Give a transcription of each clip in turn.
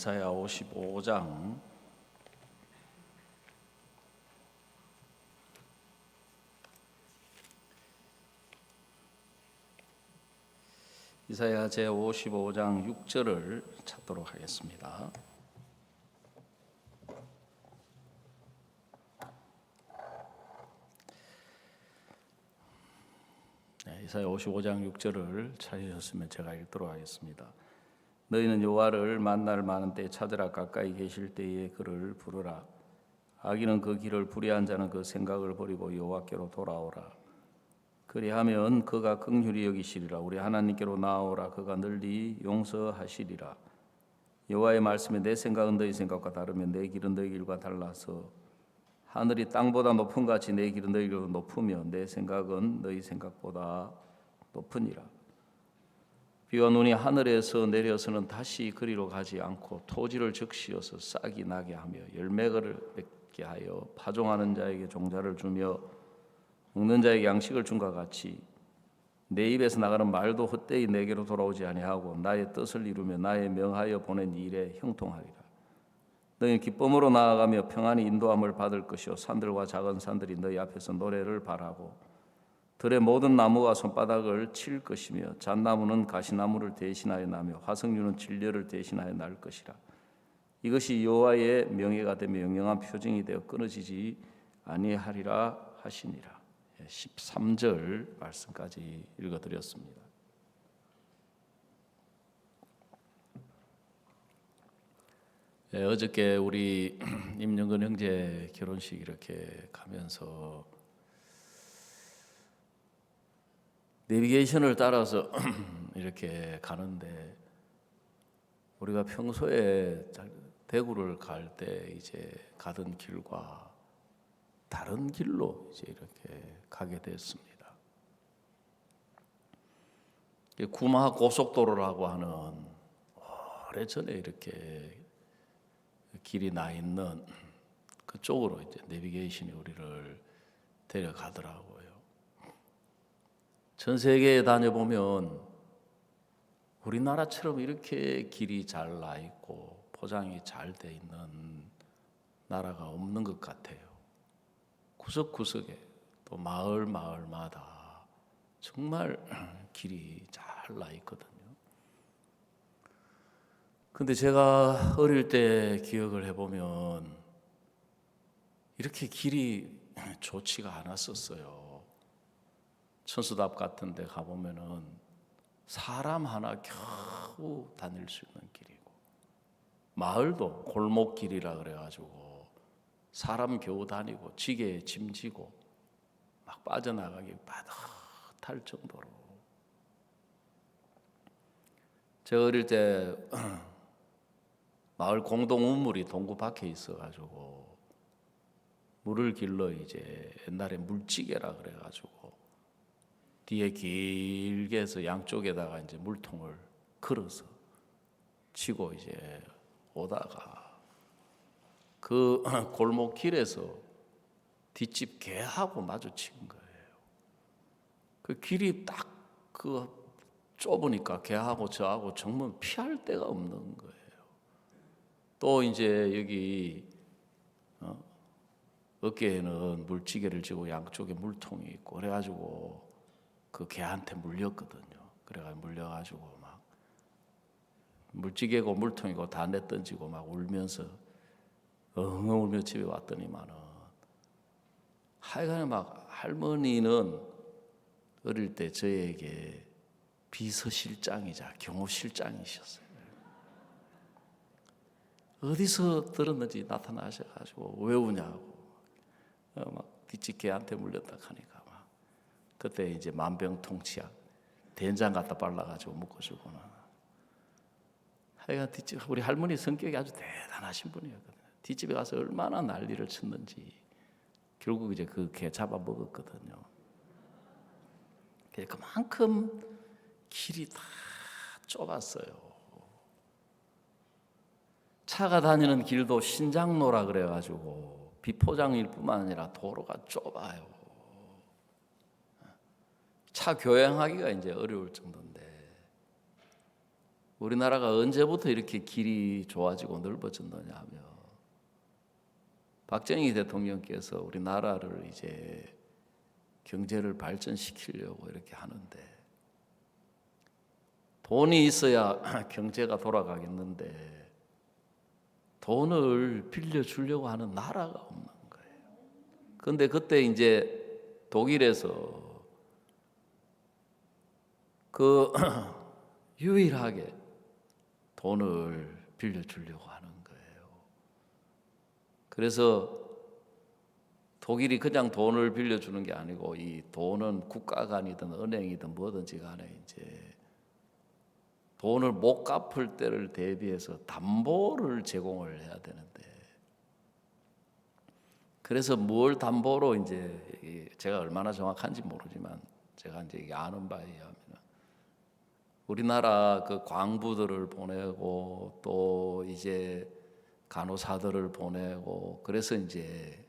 이사야 55장 이사야 제55장 6절을 찾도록 하겠습니다. 이사야 55장 6절을 찾으셨으면 제가 읽도록 하겠습니다. 너희는 여호와를 만날 많은 때에 찾으라. 가까이 계실 때에 그를 부르라. 악인은 그 길을 불의한 자는 그 생각을 버리고 여호와께로 돌아오라. 그리하면 그가 긍휼히 여기시리라. 우리 하나님께로 나아오라. 그가 널리 용서하시리라. 여호와의 말씀에 내 생각은 너희 생각과 다르며 내 길은 너희 길과 달라서 하늘이 땅보다 높은 같이 내 길은 너희 길보다 높으며 내 생각은 너희 생각보다 높으니라. 비와 눈이 하늘에서 내려서는 다시 그리로 가지 않고 토지를 적시어서 싹이 나게 하며 열매를 맺게 하여 파종하는 자에게 종자를 주며 먹는 자에게 양식을 준과 같이 내 입에서 나가는 말도 헛되이 내게로 돌아오지 아니하고 나의 뜻을 이루며 나의 명하여 보낸 일에 형통하리라. 너희는 기쁨으로 나아가며 평안히 인도함을 받을 것이요 산들과 작은 산들이 너희 앞에서 노래를 발하고 들의 모든 나무가 손바닥을 칠 것이며 잣나무는 가시나무를 대신하여 나며 화석류는 진려를 대신하여 날 것이라. 이것이 여호와의 명예가 되며 영영한 표징이 되어 끊어지지 아니하리라 하시니라. 13절 말씀까지 읽어드렸습니다. 어저께 우리 임영근 형제 결혼식 이렇게 가면서 내비게이션을 따라서 이렇게 가는데 우리가 평소에 대구를 갈 때 이제 가던 길과 다른 길로 이제 이렇게 가게 됐습니다. 구마 고속도로라고 하는 오래전에 이렇게 길이 나 있는 그쪽으로 이제 내비게이션이 우리를 데려가더라고요. 전 세계에 다녀보면 우리나라처럼 이렇게 길이 잘 나 있고 포장이 잘 돼 있는 나라가 없는 것 같아요. 구석구석에 또 마을마다 정말 길이 잘 나 있거든요. 근데 제가 어릴 때 기억을 해보면 이렇게 길이 좋지가 않았었어요. 천수답 같은 데 가보면은 사람 하나 겨우 다닐 수 있는 길이고 마을도 골목길이라 그래가지고 사람 겨우 다니고 지게에 짐 지고 막 빠져나가기 빠듯할 정도로 제가 어릴 때 마을 공동 우물이 동구 밖에 있어가지고 물을 길러 이제 옛날에 물찌개라 그래가지고 뒤에 길게 해서 양쪽에다가 이제 물통을 걸어서 치고 이제 오다가 그 골목길에서 뒷집 개하고 마주친 거예요. 그 길이 딱 그 좁으니까 개하고 저하고 정말 피할 데가 없는 거예요. 또 이제 여기 어깨에는 물찌개를 쥐고 양쪽에 물통이 있고 그래가지고 그 개한테 물렸거든요. 그래가지고 물려가지고 막 물찌개고 물통이고 다 내던지고 막 울면서 엉엉 울며 집에 왔더니만은 하여간에 막 할머니는 어릴 때 저에게 비서실장이자 경호실장이셨어요. 어디서 들었는지 나타나셔가지고 왜 우냐고 막 뒷집 개한테 물렸다 하니까 막 그때 이제 만병통치약 된장 갖다 발라가지고 묶어주고는 하여간 뒷집 우리 할머니 성격이 아주 대단하신 분이었거든요. 뒷집에 가서 얼마나 난리를 쳤는지 결국 이제 그 개 잡아 먹었거든요. 그만큼 길이 다 좁았어요. 차가 다니는 길도 신장로라 그래가지고 비포장일 뿐만 아니라 도로가 좁아요. 차 교행하기가 이제 어려울 정도인데 우리나라가 언제부터 이렇게 길이 좋아지고 넓어졌느냐 하면 박정희 대통령께서 우리나라를 이제 경제를 발전시키려고 이렇게 하는데 돈이 있어야 경제가 돌아가겠는데 돈을 빌려주려고 하는 나라가 없는 거예요. 그런데 그때 이제 독일에서 그 유일하게 돈을 빌려주려고 하는 거예요. 그래서 독일이 그냥 돈을 빌려주는 게 아니고 이 돈은 국가간이든 은행이든 뭐든지 간에 이제 돈을 못 갚을 때를 대비해서 담보를 제공을 해야 되는데 그래서 뭘 담보로 이제 제가 얼마나 정확한지 모르지만 제가 이제 이게 아는 바에 의하면 우리나라 그 광부들을 보내고 또 이제 간호사들을 보내고 그래서 이제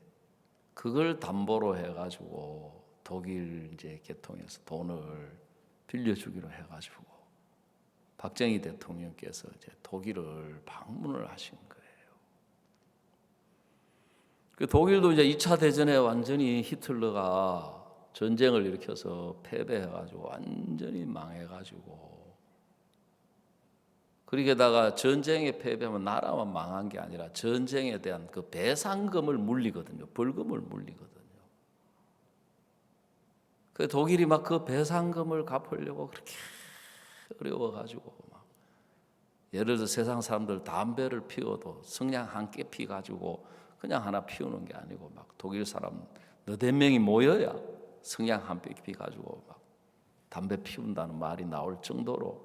그걸 담보로 해가지고 독일 이제 계통에서 돈을 빌려주기로 해가지고 박정희 대통령께서 이제 독일을 방문을 하신 거예요. 그 독일도 이제 2차 대전에 완전히 히틀러가 전쟁을 일으켜서 패배해가지고 완전히 망해가지고 그러게다가 전쟁에 패배하면 나라만 망한 게 아니라 전쟁에 대한 그 배상금을 물리거든요. 벌금을 물리거든요. 그 독일이 막 그 배상금을 갚으려고 그렇게 어려워가지고 막 예를 들어 세상 사람들 담배를 피워도 성냥 한 개 피가지고 그냥 하나 피우는 게 아니고 막 독일 사람 너댓 명이 모여야 성냥 한 개 피가지고 막 담배 피운다는 말이 나올 정도로.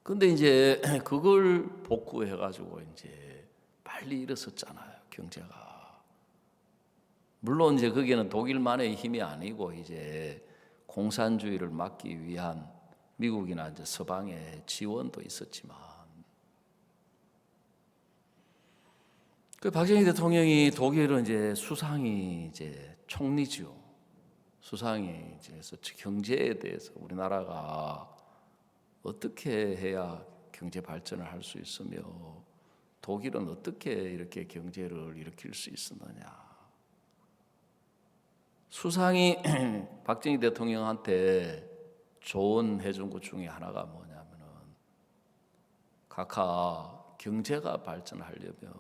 근데 이제 그걸 복구해가지고 이제 빨리 일어섰잖아요, 경제가. 물론 이제 거기는 독일만의 힘이 아니고 이제 공산주의를 막기 위한 미국이나 이제 서방의 지원도 있었지만, 그 박정희 대통령이 독일은 이제 수상이 이제 총리죠. 수상이 이제 그래서 경제에 대해서 우리나라가 어떻게 해야 경제 발전을 할 수 있으며 독일은 어떻게 이렇게 경제를 일으킬 수 있었느냐. 수상이 박정희 대통령한테 조언해준 것 중에 하나가 뭐냐면은 각하 경제가 발전하려면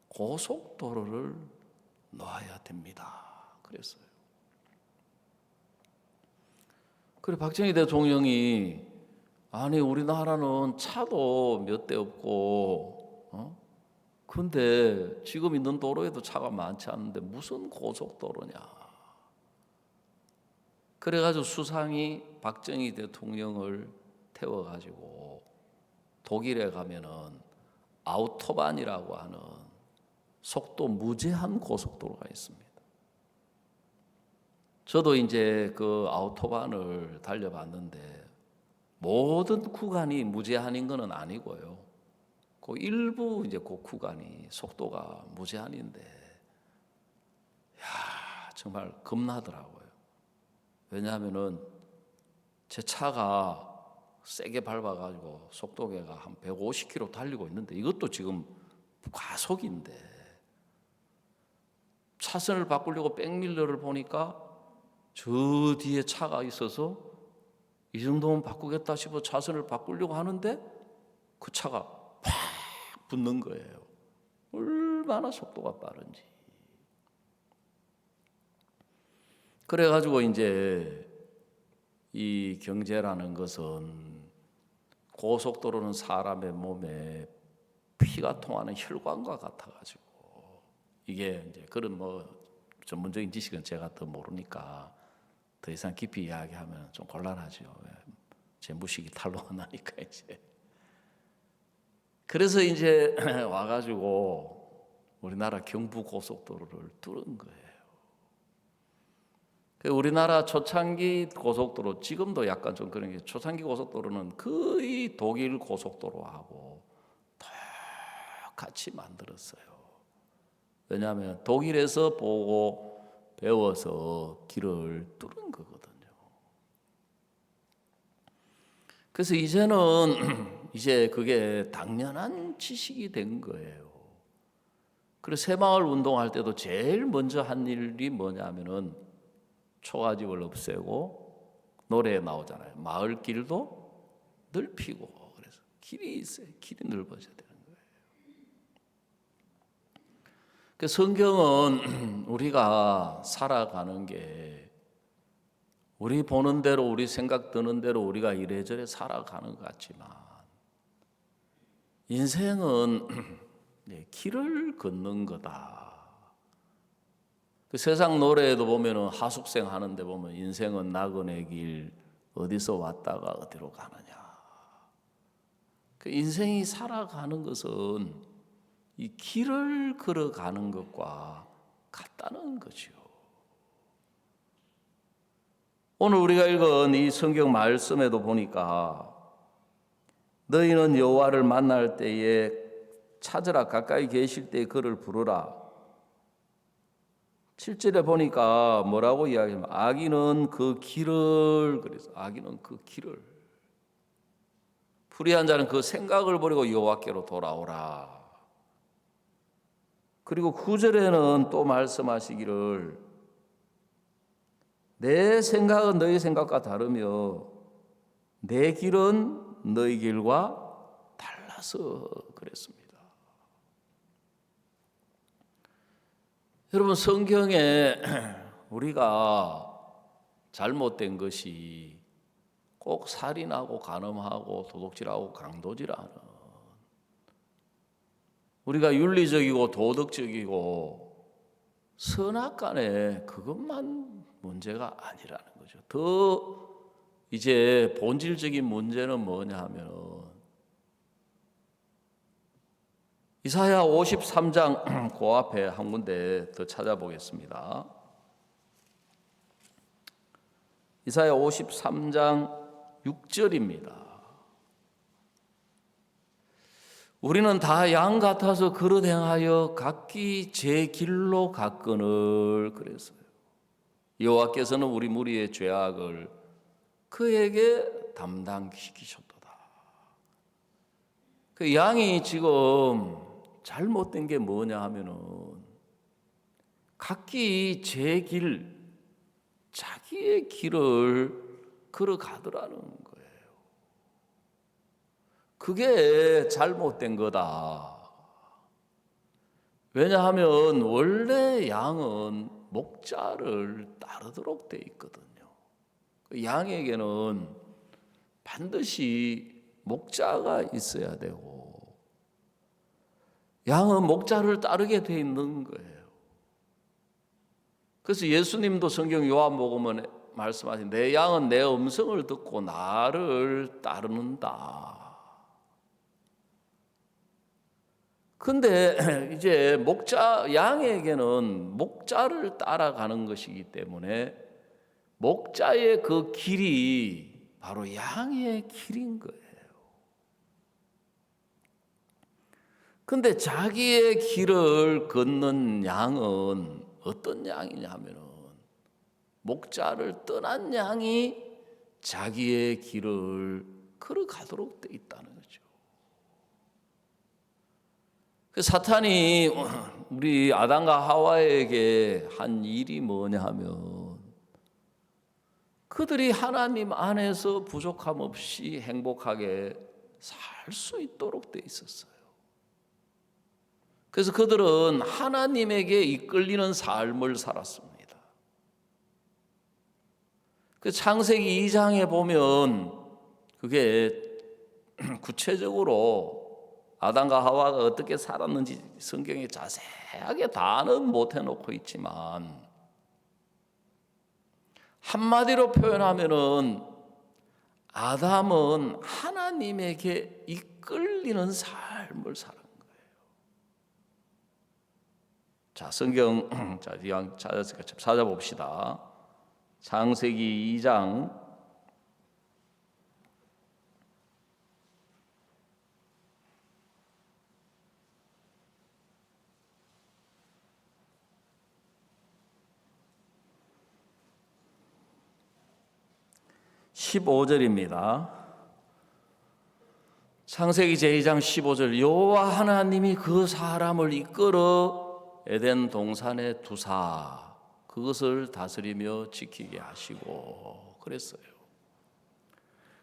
고속도로를 놓아야 됩니다. 그랬어요. 그래 박정희 대통령이 아니 우리나라는 차도 몇 대 없고 근데 지금 있는 도로에도 차가 많지 않은데 무슨 고속도로냐. 그래가지고 수상이 박정희 대통령을 태워가지고 독일에 가면은 아우토반이라고 하는 속도 무제한 고속도로가 있습니다. 저도 이제 그 아우토반을 달려봤는데 모든 구간이 무제한인 것은 아니고요. 그 일부 이제 그 구간이 속도가 무제한인데, 야 정말 겁나더라고요. 왜냐하면은 제 차가 세게 밟아가지고 속도계가 한 150km 달리고 있는데 이것도 지금 과속인데 차선을 바꾸려고 백밀러를 보니까 저 뒤에 차가 있어서 이 정도면 바꾸겠다 싶어 차선을 바꾸려고 하는데 그 차가 팍 붙는 거예요. 얼마나 속도가 빠른지. 그래가지고 이제 이 경제라는 것은 고속도로는 사람의 몸에 피가 통하는 혈관과 같아가지고 이게 이제 그런 뭐 전문적인 지식은 제가 더 모르니까 더 이상 깊이 이야기하면 좀 곤란하죠. 제 무식이 탄로가 나니까 이제. 그래서 이제 와가지고 우리나라 경부 고속도로를 뚫은 거예요. 우리나라 초창기 고속도로 지금도 약간 좀 그런 게 초창기 고속도로는 거의 독일 고속도로하고 똑같이 만들었어요. 왜냐하면 독일에서 보고 배워서 길을 뚫은 거거든요. 그래서 이제는 이제 그게 당연한 지식이 된 거예요. 그래서 새마을 운동할 때도 제일 먼저 한 일이 뭐냐면은 초가집을 없애고 노래에 나오잖아요. 마을 길도 넓히고, 그래서 길이 있어요. 길이 넓어져야 되는 거예요. 그 성경은 우리가 살아가는 게 우리 보는 대로, 우리 생각 드는 대로 우리가 이래저래 살아가는 것 같지만 인생은 길을 걷는 거다. 그 세상 노래에도 보면은 하숙생 하는데 보면 인생은 나그네 길, 어디서 왔다가 어디로 가느냐. 그 인생이 살아가는 것은 이 길을 걸어가는 것과 같다는 거죠. 오늘 우리가 읽은 이 성경 말씀에도 보니까 너희는 여호와를 만날 때에 찾으라, 가까이 계실 때에 그를 부르라. 7절에 보니까 뭐라고 이야기하면 악인은 그 길을, 그래서 악인은 그 길을, 불의한 자는 그 생각을 버리고 여호와께로 돌아오라. 그리고 9절에는 또 말씀하시기를 내 생각은 너희 생각과 다르며 내 길은 너희 길과 달라서 그랬습니다. 여러분, 성경에 우리가 잘못된 것이 꼭 살인하고 간음하고 도둑질하고 강도질하는, 우리가 윤리적이고 도덕적이고 선악간에 그것만 문제가 아니라는 거죠. 더 이제 본질적인 문제는 뭐냐 하면 이사야 53장 그 앞에 한 군데 더 찾아보겠습니다. 이사야 53장 6절입니다. 우리는 다 양 같아서 그릇 행하여 각기 제 길로 갔거늘 그랬어요. 여호와께서는 우리 무리의 죄악을 그에게 담당시키셨도다. 그 양이 지금 잘못된 게 뭐냐 하면은 각기 제 길, 자기의 길을 걸어가더라는 거예요. 그게 잘못된 거다. 왜냐하면 원래 양은 목자를 따르도록 돼 있거든요. 그 양에게는 반드시 목자가 있어야 되고 양은 목자를 따르게 돼 있는 거예요. 그래서 예수님도 성경 요한복음에 말씀하신 내 양은 내 음성을 듣고 나를 따르는다. 근데 이제 양에게는 목자를 따라가는 것이기 때문에 목자의 그 길이 바로 양의 길인 거예요. 근데 자기의 길을 걷는 양은 어떤 양이냐면은 목자를 떠난 양이 자기의 길을 걸어가도록 돼 있다는 거죠. 그 사탄이 우리 아담과 하와에게 한 일이 뭐냐 하면 그들이 하나님 안에서 부족함 없이 행복하게 살 수 있도록 돼 있었어요. 그래서 그들은 하나님에게 이끌리는 삶을 살았습니다. 그 창세기 2장에 보면 그게 구체적으로 아담과 하와가 어떻게 살았는지 성경에 자세하게 다는 못 해놓고 있지만 한마디로 표현하면은 아담은 하나님에게 이끌리는 삶을 살은 거예요. 자, 성경 이왕 찾았으니까 찾아봅시다. 창세기 2장 15절입니다. 창세기 제2장 15절 여호와 하나님이 그 사람을 이끌어 에덴 동산에 두사 그것을 다스리며 지키게 하시고 그랬어요.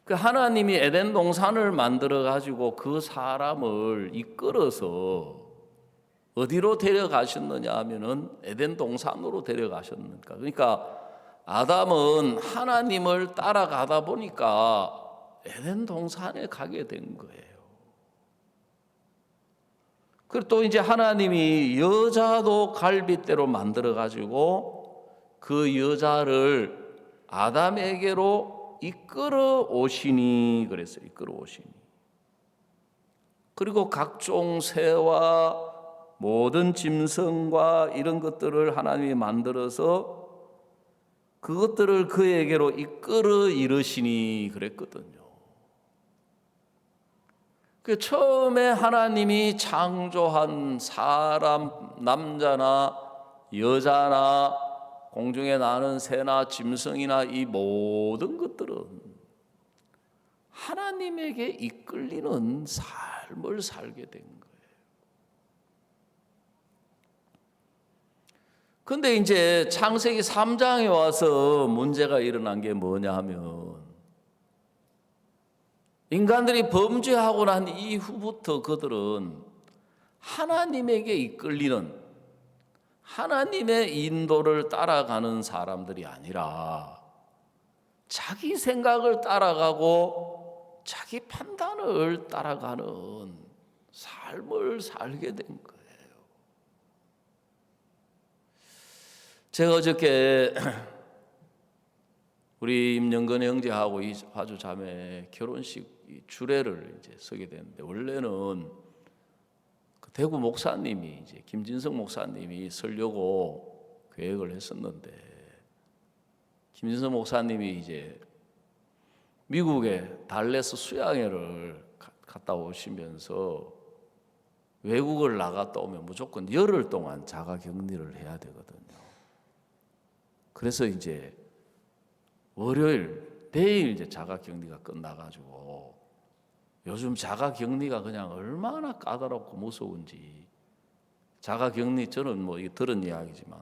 그 하나님이 에덴 동산을 만들어 가지고 그 사람을 이끌어서 어디로 데려가셨느냐 하면은 에덴 동산으로 데려가셨는가. 그러니까 아담은 하나님을 따라가다 보니까 에덴 동산에 가게 된 거예요. 그리고 또 이제 하나님이 여자도 갈빗대로 만들어 가지고 그 여자를 아담에게로 이끌어 오시니 그랬어요. 이끌어 오시니. 그리고 각종 새와 모든 짐승과 이런 것들을 하나님이 만들어서 그것들을 그에게로 이끌어 이르시니 그랬거든요. 그 처음에 하나님이 창조한 사람, 남자나 여자나 공중에 나는 새나 짐승이나 이 모든 것들은 하나님에게 이끌리는 삶을 살게 된 거예요. 근데 이제 창세기 3장에 와서 문제가 일어난 게 뭐냐 하면 인간들이 범죄하고 난 이후부터 그들은 하나님에게 이끌리는 하나님의 인도를 따라가는 사람들이 아니라 자기 생각을 따라가고 자기 판단을 따라가는 삶을 살게 된 거예요. 제가 어저께 우리 임영근 형제하고 이 화주 자매 결혼식 주례를 이제 서게 됐는데 원래는 그 대구 목사님이 이제 김진성 목사님이 서려고 계획을 했었는데 김진성 목사님이 이제 미국에 달래스 수양회를 갔다 오시면서 외국을 나갔다 오면 무조건 열흘 동안 자가격리를 해야 되거든요. 그래서 이제 월요일 내일 이제 자가격리가 끝나가지고 요즘 자가격리가 그냥 얼마나 까다롭고 무서운지 자가격리 저는 뭐 들은 이야기지만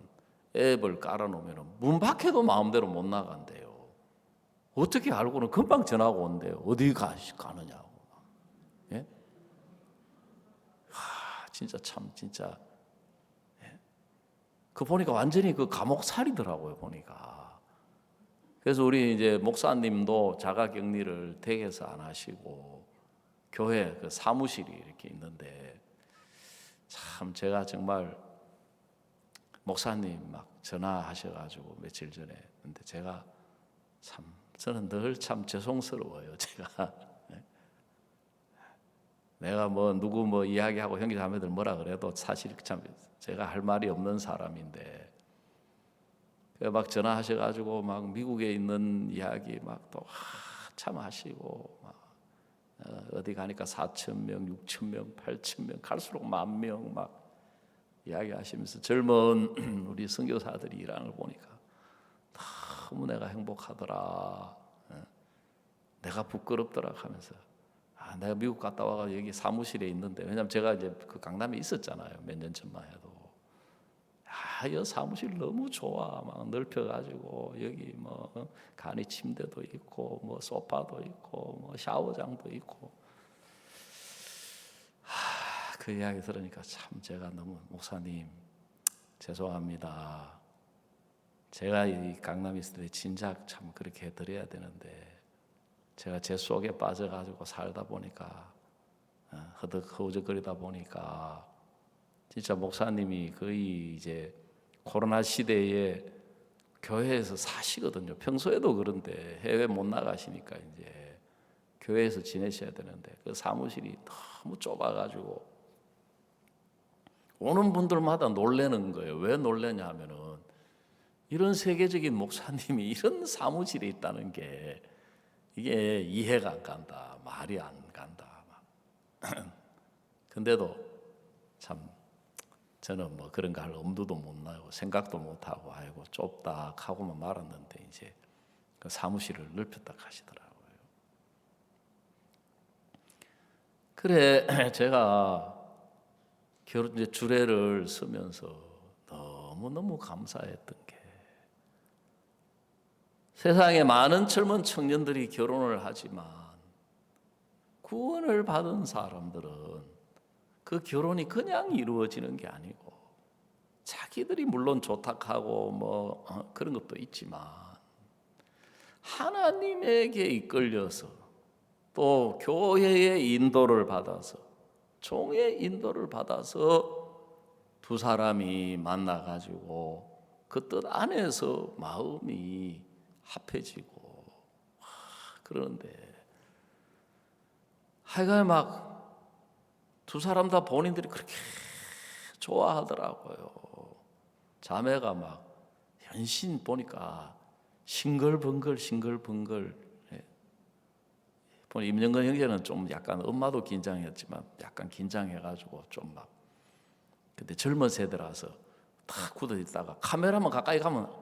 앱을 깔아놓으면 문 밖에도 마음대로 못 나간대요. 어떻게 알고는 금방 전화가 온대요. 어디 가느냐고. 예? 진짜 참 진짜 그 보니까 완전히 그 감옥살이더라고요 보니까. 그래서 우리 이제 목사님도 자가격리를 댁에서 안 하시고 교회 그 사무실이 이렇게 있는데 참 제가 정말 목사님 막 전화하셔가지고 며칠 전에 근데 제가 참 저는 늘 참 죄송스러워요 제가. 내가 뭐 누구 뭐 이야기하고 형제 자매들 뭐라 그래도 사실 참 제가 할 말이 없는 사람인데 막 전화하셔가지고 막 미국에 있는 이야기 막 또 참 하시고 막 어디 가니까 4,000명, 6,000명, 8,000명 갈수록 10,000명 막 이야기하시면서 젊은 우리 선교사들이 일하는 걸 보니까 너무 내가 행복하더라. 내가 부끄럽더라 하면서 내가 미국 갔다 와가 여기 사무실에 있는데 왜냐면 제가 이제 그 강남에 있었잖아요. 몇 년 전만 해도. 이 사무실 너무 좋아. 막 넓혀가지고 여기 뭐 간이 침대도 있고 뭐 소파도 있고 뭐 샤워장도 있고. 그 이야기 들으니까 참 제가 너무 목사님 죄송합니다. 제가 이 강남에 있을 때 진작 참 그렇게 해드려야 되는데 제가 제 속에 빠져가지고 살다 보니까 허우적거리다 보니까 진짜 목사님이 거의 이제 코로나 시대에 교회에서 사시거든요. 평소에도 그런데 해외 못 나가시니까 이제 교회에서 지내셔야 되는데 그 사무실이 너무 좁아가지고 오는 분들마다 놀라는 거예요. 왜 놀라냐 하면은 이런 세계적인 목사님이 이런 사무실에 있다는 게 이게 이해가 안 간다. 말이 안 간다. 근데도 참 저는 뭐 그런 거 할 엄두도 못 나고 생각도 못 하고 아이고 좁다 하고만 말았는데 이제 그 사무실을 넓혔다 하시더라고요. 그래 제가 결혼 이제 주례를 쓰면서 너무너무 감사했던 게 세상에 많은 젊은 청년들이 결혼을 하지만 구원을 받은 사람들은 그 결혼이 그냥 이루어지는 게 아니고 자기들이 물론 조탁하고 그런 것도 있지만 하나님에게 이끌려서 또 교회의 인도를 받아서 종의 인도를 받아서 두 사람이 만나가지고 그 뜻 안에서 마음이 합해지고 그러는데 하여간 막 두 사람 다 본인들이 그렇게 좋아하더라고요. 자매가 막 현신 보니까 싱글벙글 보니 임영건 형제는 좀 약간 엄마도 긴장했지만 약간 긴장해가지고 좀 막 근데 젊은 세대라서 탁 굳어 있다가 카메라만 가까이 가면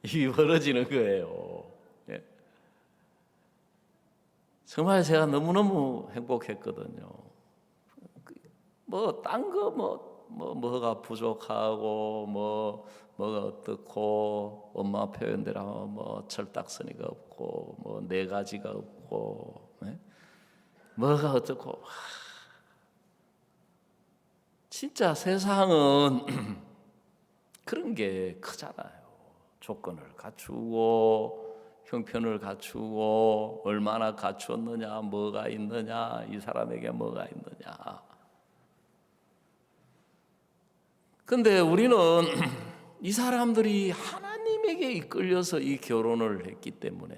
입이 벌어지는 거예요. 예. 정말 제가 너무너무 행복했거든요. 뭐 딴 거 뭐가 부족하고 뭐가 어떻고 엄마 표현대로 하면 뭐 철딱서니가 없고 뭐 네 가지가 없고 뭐가 어떻고 진짜 세상은 그런 게 크잖아요. 조건을 갖추고 형편을 갖추고 얼마나 갖추었느냐 뭐가 있느냐 이 사람에게 뭐가 있느냐. 근데 우리는 이 사람들이 하나님에게 이끌려서 이 결혼을 했기 때문에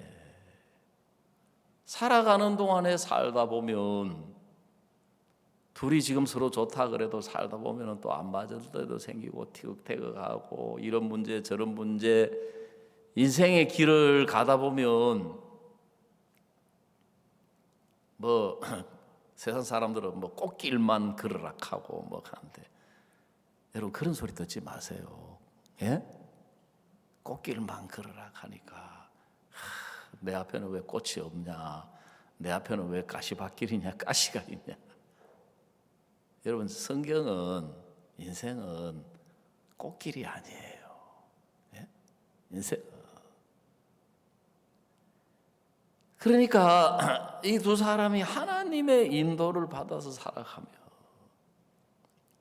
살아가는 동안에 살다 보면 둘이 지금 서로 좋다 그래도 살다 보면 또 안 맞을 때도 생기고 티격태격하고 이런 문제 저런 문제 인생의 길을 가다 보면 세상 사람들은 꽃길만 걸으라 하고 하는데 여러분 그런 소리 듣지 마세요. 예? 꽃길만 걸으라 하니까 내 앞에는 왜 꽃이 없냐? 내 앞에는 왜 가시밭길이냐? 가시가 있냐? 여러분 성경은 인생은 꽃길이 아니에요. 예? 인생 그러니까 이 두 사람이 하나님의 인도를 받아서 살아가며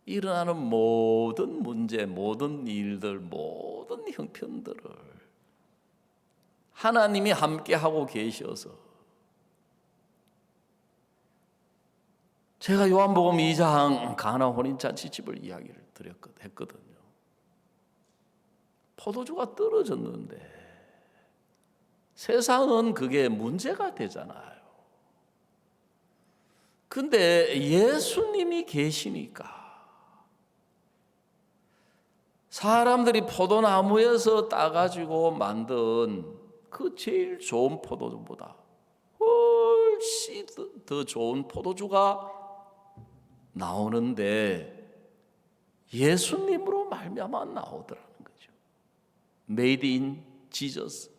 일어나는 모든 문제, 모든 일들, 모든 형편들을 하나님이 함께하고 계셔서 제가 요한복음 2장 가나 혼인잔치집을 이야기를 했거든요. 포도주가 떨어졌는데 세상은 그게 문제가 되잖아요. 근데 예수님이 계시니까 사람들이 포도나무에서 따가지고 만든 그 제일 좋은 포도주보다 훨씬 더 좋은 포도주가 나오는데 예수님으로 말미암아 나오더라는 거죠. Made in Jesus.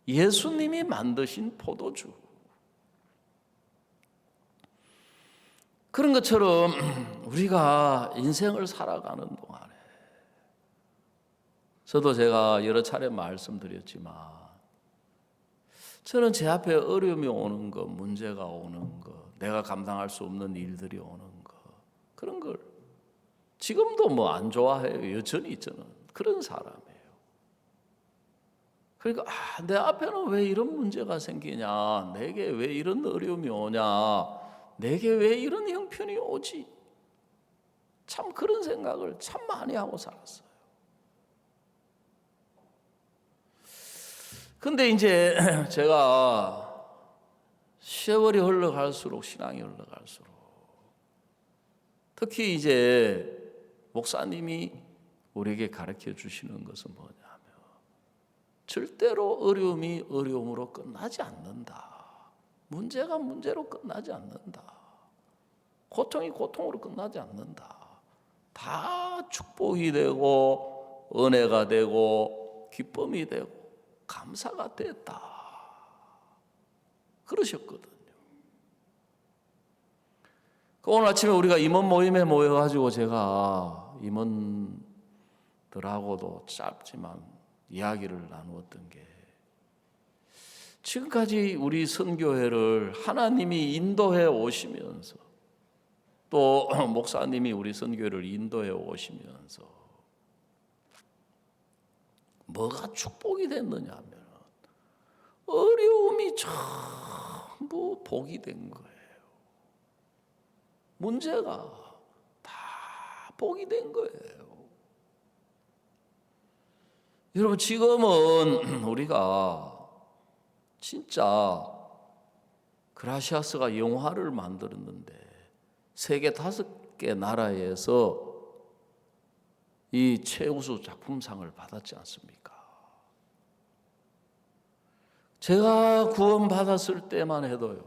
예수님이 만드신 포도주. 그런 것처럼 우리가 인생을 살아가는 동안에 저도 제가 여러 차례 말씀드렸지만 저는 제 앞에 어려움이 오는 것, 문제가 오는 것, 내가 감당할 수 없는 일들이 오는 것 그런 걸 지금도 안 좋아해요. 여전히 저는 그런 사람이에요. 그러니까 내 앞에는 왜 이런 문제가 생기냐, 내게 왜 이런 어려움이 오냐, 내게 왜 이런 형편이 오지? 참 그런 생각을 참 많이 하고 살았어요. 근데 이제 제가 세월이 흘러갈수록 신앙이 흘러갈수록 특히 이제 목사님이 우리에게 가르쳐 주시는 것은 뭐냐면 절대로 어려움이 어려움으로 끝나지 않는다. 문제가 문제로 끝나지 않는다. 고통이 고통으로 끝나지 않는다. 다 축복이 되고 은혜가 되고 기쁨이 되고 감사가 됐다. 그러셨거든요. 오늘 아침에 우리가 임원 모임에 모여가지고 제가 임원들하고도 짧지만 이야기를 나누었던 게, 지금까지 우리 선교회를 하나님이 인도해 오시면서 또 목사님이 우리 선교회를 인도해 오시면서 뭐가 축복이 됐느냐 하면 어려움이 전부 복이 된 거예요. 문제가 다 복이 된 거예요. 여러분, 지금은 우리가 진짜 그라시아스가 영화를 만들었는데 세계 5개 나라에서 이 최우수 작품상을 받았지 않습니까? 제가 구원받았을 때만 해도요,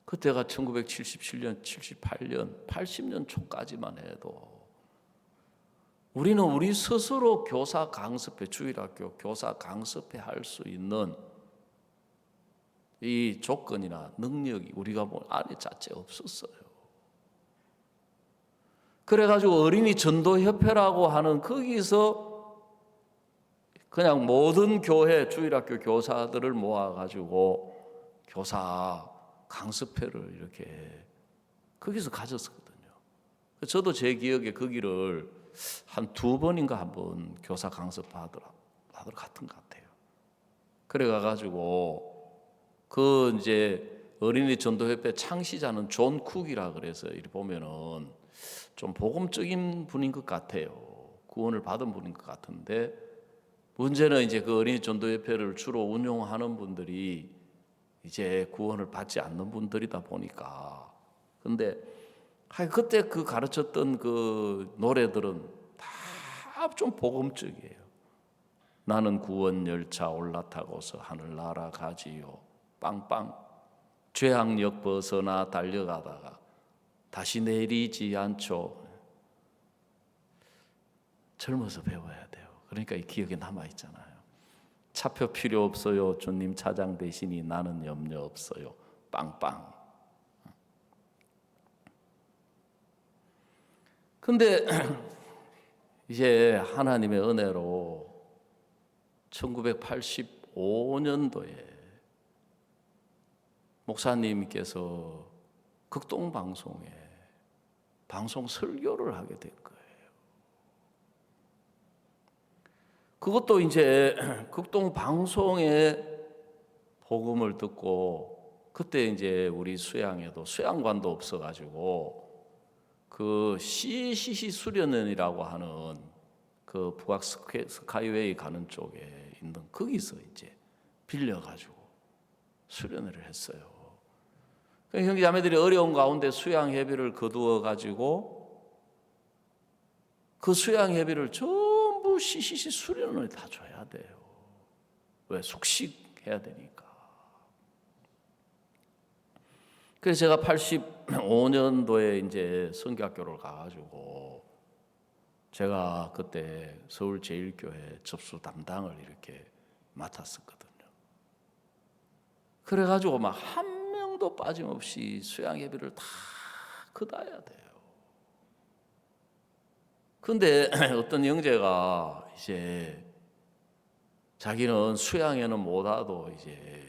그때가 1977년, 78년, 80년 초까지만 해도 우리는 우리 스스로 교사 강습회, 주일학교 교사 강습회 할 수 있는 이 조건이나 능력이 우리가 안에 자체 없었어요. 그래가지고 어린이 전도협회라고 하는 거기서 그냥 모든 교회, 주일학교 교사들을 모아가지고 교사 강습회를 이렇게 거기서 가졌었거든요. 저도 제 기억에 거기를 한 2번인가 한 번 교사 강습 받으러 갔던 것 같아요. 그래 가가지고 그 이제 어린이 전도협회 창시자는 존 쿡이라 그래서 이렇게 보면은 좀 복음적인 분인 것 같아요. 구원을 받은 분인 것 같은데, 문제는 이제 그 어린이 전도협회를 주로 운영하는 분들이 이제 구원을 받지 않는 분들이다 보니까, 근데 그때 그 가르쳤던 그 노래들은 다 좀 복음적이에요. 나는 구원 열차 올라타고서 하늘나라 가지요. 빵빵. 죄악역 벗어나 달려가다가 다시 내리지 않죠. 젊어서 배워야 돼요. 그러니까 이 기억에 남아 있잖아요. 차표 필요 없어요. 주님 차장 대신이 나는 염려 없어요. 빵빵. 근데 이제 하나님의 은혜로 1985년도에 목사님께서 극동방송에 방송 설교를 하게 된 거예요. 그것도 이제 극동방송에 복음을 듣고, 그때 이제 우리 수양에도 수양관도 없어가지고 그 CCC 수련원이라고 하는 그 북악 스카이웨이 가는 쪽에 있는 거기서 이제 빌려가지고 수련회를 했어요. 형제 자매들이 어려운 가운데 수양회비를 거두어 가지고 그 수양회비를 전부 CCC 수련원에 다 줘야 돼요. 왜? 숙식해야 되니까. 그래서 제가 85년도에 이제 선교학교를 가가지고 제가 그때 서울제일교회 접수 담당을 이렇게 맡았었거든요. 그래가지고 막 한 명도 빠짐없이 수양예비를 다 거둬야 돼요. 근데 어떤 형제가 이제 자기는 수양에는 못 와도 이제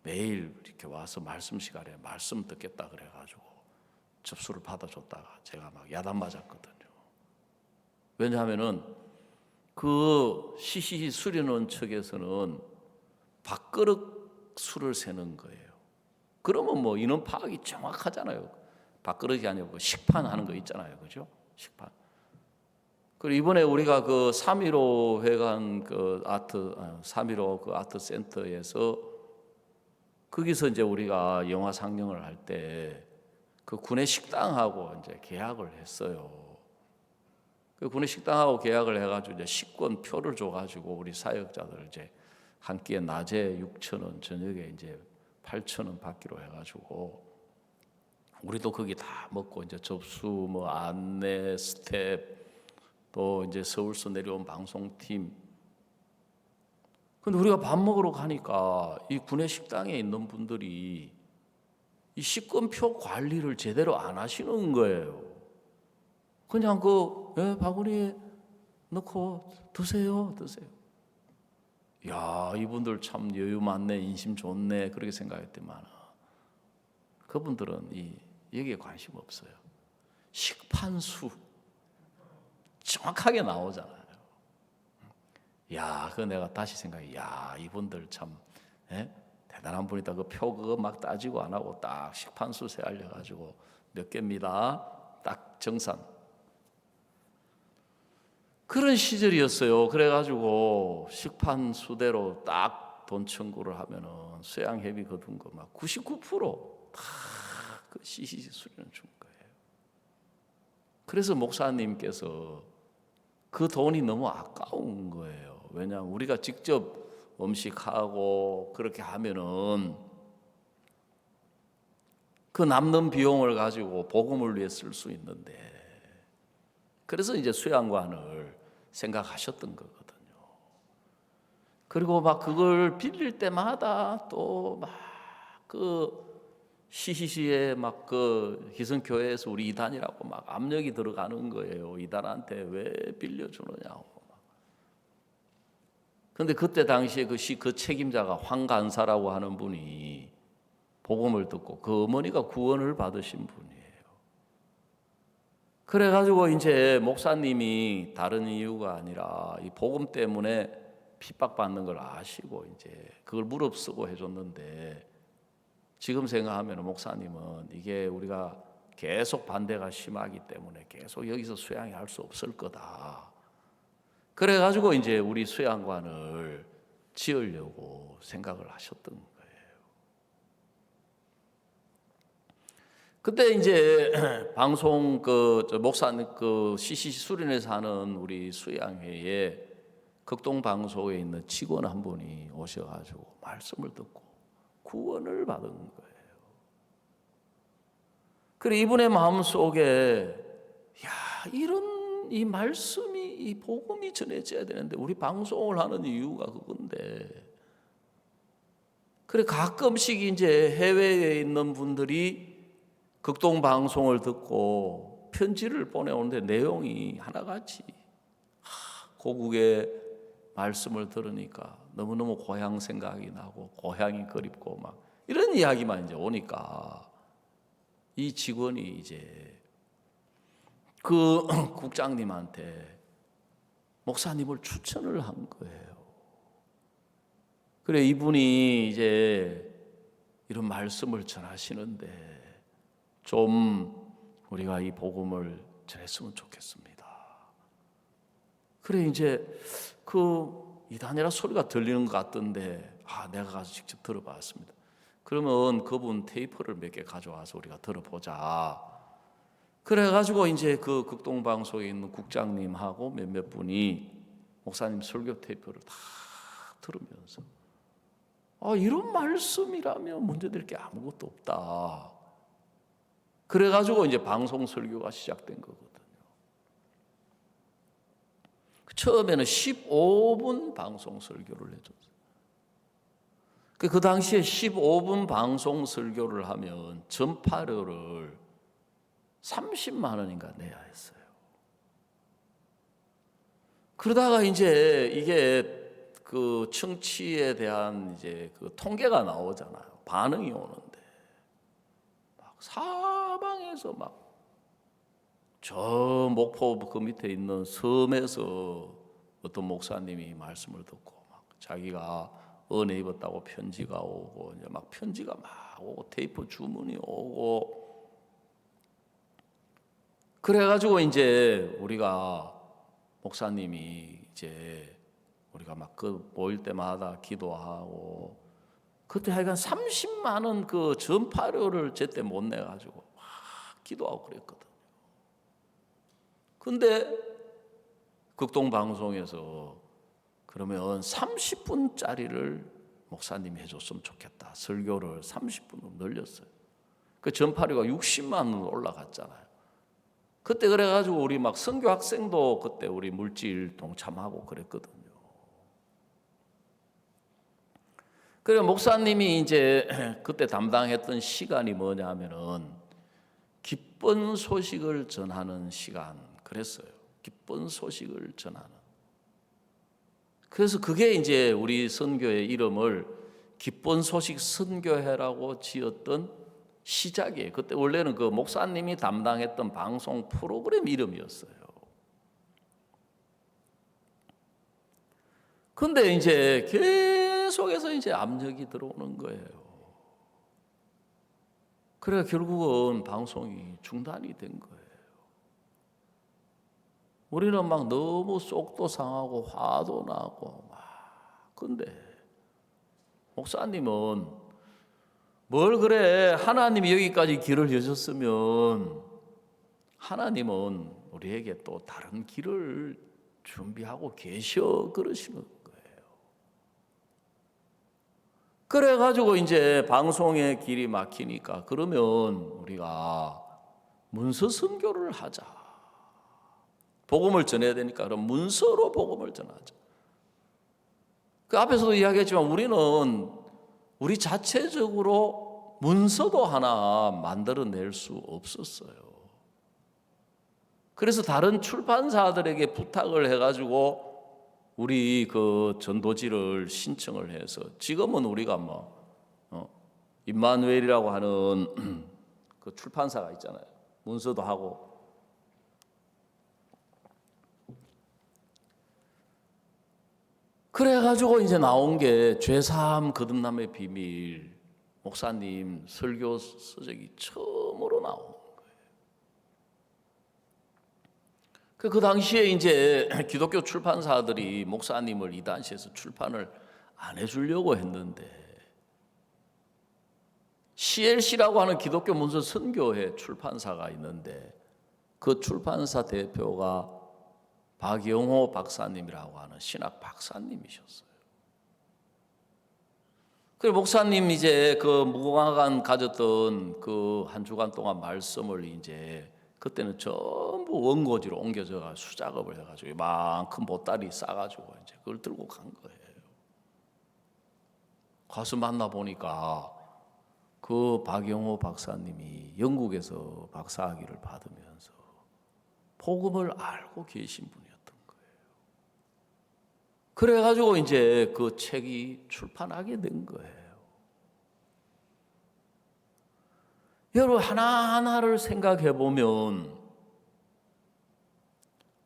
매일 이렇게 와서 말씀 시간에 말씀 듣겠다 그래가지고 접수를 받아줬다가 제가 막 야단 맞았거든요. 왜냐하면은 그 CCC 수련원 측에서는 밥그릇 수를 세는 거예요. 그러면 뭐 인원 파악이 정확하잖아요. 밥그릇이 아니고 식판 하는 거 있잖아요, 그죠? 식판. 그리고 이번에 우리가 그 3.15 회관 그 아트 3.15 그 아트 센터에서 거기서 이제 우리가 영화 상영을 할 때 그 구내 식당하고 이제 계약을 했어요. 그 구내 식당하고 계약을 해가지고 이제 식권 표를 줘가지고 우리 사역자들 이제 한 끼에 낮에 6,000원, 저녁에 이제 8,000원 받기로 해가지고 우리도 거기 다 먹고 이제 접수, 뭐 안내, 스텝, 또 이제 서울서 내려온 방송팀 근데 우리가 밥 먹으러 가니까 이 구내 식당에 있는 분들이 이 식권표 관리를 제대로 안 하시는 거예요. 그냥 바구니에 넣고 드세요. 야, 이분들 참 여유 많네, 인심 좋네, 그렇게 생각했더만 그분들은 여기에 관심 없어요. 식판수 정확하게 나오잖아요. 야, 그거 내가 다시 생각해. 야, 이분들 참 대단한 분이다. 그 표 그거 막 따지고 안 하고 딱 식판수 세 알려가지고 몇 개입니다. 딱 정산. 그런 시절이었어요. 그래가지고 식판수대로 딱 돈 청구를 하면은 수양회비 거둔 거 막 99%다 그 CCC 수리는 준 거예요. 그래서 목사님께서 그 돈이 너무 아까운 거예요. 왜냐하면 우리가 직접 음식하고 그렇게 하면은 그 남는 비용을 가지고 복음을 위해 쓸 수 있는데, 그래서 이제 수양관을 생각하셨던 거거든요. 그리고 막 그걸 빌릴 때마다 또 막 CCC에 막 희성교회에서 우리 이단이라고 막 압력이 들어가는 거예요. 이단한테 왜 빌려주느냐고. 근데 그때 당시에 그 책임자가 황간사라고 하는 분이 복음을 듣고 그 어머니가 구원을 받으신 분이에요. 그래가지고 이제 목사님이 다른 이유가 아니라 이 복음 때문에 핍박받는 걸 아시고 이제 그걸 무릅쓰고 해줬는데, 지금 생각하면 목사님은 이게 우리가 계속 반대가 심하기 때문에 계속 여기서 수양이 할 수 없을 거다. 그래가지고 이제 우리 수양관을 지으려고 생각을 하셨던 거예요. 그때 이제 방송 목사님 CCC 수련회에서 하는 우리 수양회에 극동방송에 있는 직원 한 분이 오셔가지고 말씀을 듣고 구원을 받은 거예요. 그래 이분의 마음 속에 이런 이 말씀이 이 복음이 전해져야 되는데 우리 방송을 하는 이유가 그건데, 그래 가끔씩 이제 해외에 있는 분들이 극동 방송을 듣고 편지를 보내오는데 내용이 하나같이 고국의 말씀을 들으니까 너무너무 고향 생각이 나고 고향이 그립고 막 이런 이야기만 이제 오니까 이 직원이 이제 그 국장님한테 목사님을 추천을 한 거예요. 그래 이분이 이제 이런 말씀을 전하시는데 좀 우리가 이 복음을 전했으면 좋겠습니다. 그래 이제 이단이라 소리가 들리는 것 같던데 내가 가서 직접 들어봤습니다. 그러면 그분 테이프를 몇 개 가져와서 우리가 들어보자. 그래가지고 이제 그 극동방송에 있는 국장님하고 몇몇 분이 목사님 설교 테이프를 다 들으면서 이런 말씀이라면 문제될 게 아무것도 없다. 그래가지고 이제 방송 설교가 시작된 거거든요. 처음에는 15분 방송 설교를 해줬어요. 그 당시에 15분 방송 설교를 하면 전파료를 30만 원인가 내야 했어요. 그러다가 이제 이게 그 청취에 대한 이제 그 통계가 나오잖아요. 반응이 오는데 막 사방에서 막 저 목포 그 밑에 있는 섬에서 어떤 목사님이 말씀을 듣고 막 자기가 은혜 입었다고 편지가 오고 이제 막 편지가 막 오고 테이프 주문이 오고 그래가지고 이제 우리가 목사님이 이제 우리가 막 모일 때마다 기도하고 그때 하여간 30만 원 그 전파료를 제때 못 내가지고 막 기도하고 그랬거든. 근데 극동방송에서 그러면 30분짜리를 목사님이 해줬으면 좋겠다. 설교를 30분으로 늘렸어요. 그 전파료가 60만 원으로 올라갔잖아요. 그때 그래가지고 우리 막 선교 학생도 그때 우리 물질 동참하고 그랬거든요. 그래 목사님이 이제 그때 담당했던 시간이 뭐냐면은 기쁜 소식을 전하는 시간 그랬어요. 기쁜 소식을 전하는. 그래서 그게 이제 우리 선교의 이름을 기쁜 소식 선교회라고 지었던 시작이에요. 그때 원래는 그 목사님이 담당했던 방송 프로그램 이름이었어요. 근데 이제 계속해서 이제 압력이 들어오는 거예요. 그래 결국은 방송이 중단이 된 거예요. 우리는 막 너무 속도 상하고 화도 나고 막. 근데 목사님은 뭘 그래 하나님이 여기까지 길을 여셨으면 하나님은 우리에게 또 다른 길을 준비하고 계셔 그러시는 거예요. 그래가지고 이제 방송의 길이 막히니까 그러면 우리가 문서 선교를 하자. 복음을 전해야 되니까 그럼 문서로 복음을 전하자. 그 앞에서도 이야기했지만 우리는 우리 자체적으로 문서도 하나 만들어낼 수 없었어요. 그래서 다른 출판사들에게 부탁을 해가지고 우리 그 전도지를 신청을 해서 지금은 우리가 임마누엘이라고 하는 그 출판사가 있잖아요. 문서도 하고. 그래가지고 이제 나온 게 죄사함 거듭남의 비밀 목사님 설교 서적이 처음으로 나온 거예요. 그 당시에 이제 기독교 출판사들이 목사님을 이 단시에서 출판을 안 해주려고 했는데 CLC라고 하는 기독교 문서 선교회 출판사가 있는데 그 출판사 대표가 박영호 박사님이라고 하는 신학 박사님이셨어요. 그리고 목사님 이제 그 무궁화관 가졌던 그 한 주간 동안 말씀을 이제 그때는 전부 원고지로 옮겨져가 수작업을 해가지고 이만큼 보따리 싸가지고 이제 그걸 들고 간 거예요. 가서 만나 보니까 그 박영호 박사님이 영국에서 박사학위를 받으면서 복음을 알고 계신 분이었던 거예요. 그래가지고 이제 그 책이 출판하게 된 거예요. 여러분 하나하나를 생각해 보면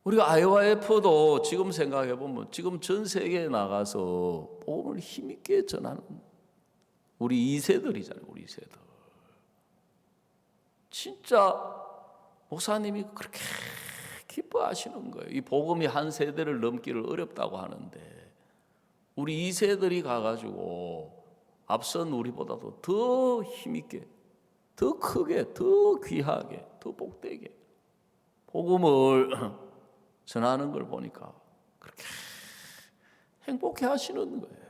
우리가 IYF도 지금 생각해 보면 지금 전 세계에 나가서 복음을 힘있게 전하는 우리 2세들이잖아요. 우리 2세들. 진짜 목사님이 그렇게 기뻐하시는 거예요. 이 복음이 한 세대를 넘기를 어렵다고 하는데 우리 2세들이 가가지고 앞선 우리보다도 더 힘있게 더 크게, 더 귀하게, 더 복되게 복음을 전하는 걸 보니까 그렇게 행복해 하시는 거예요.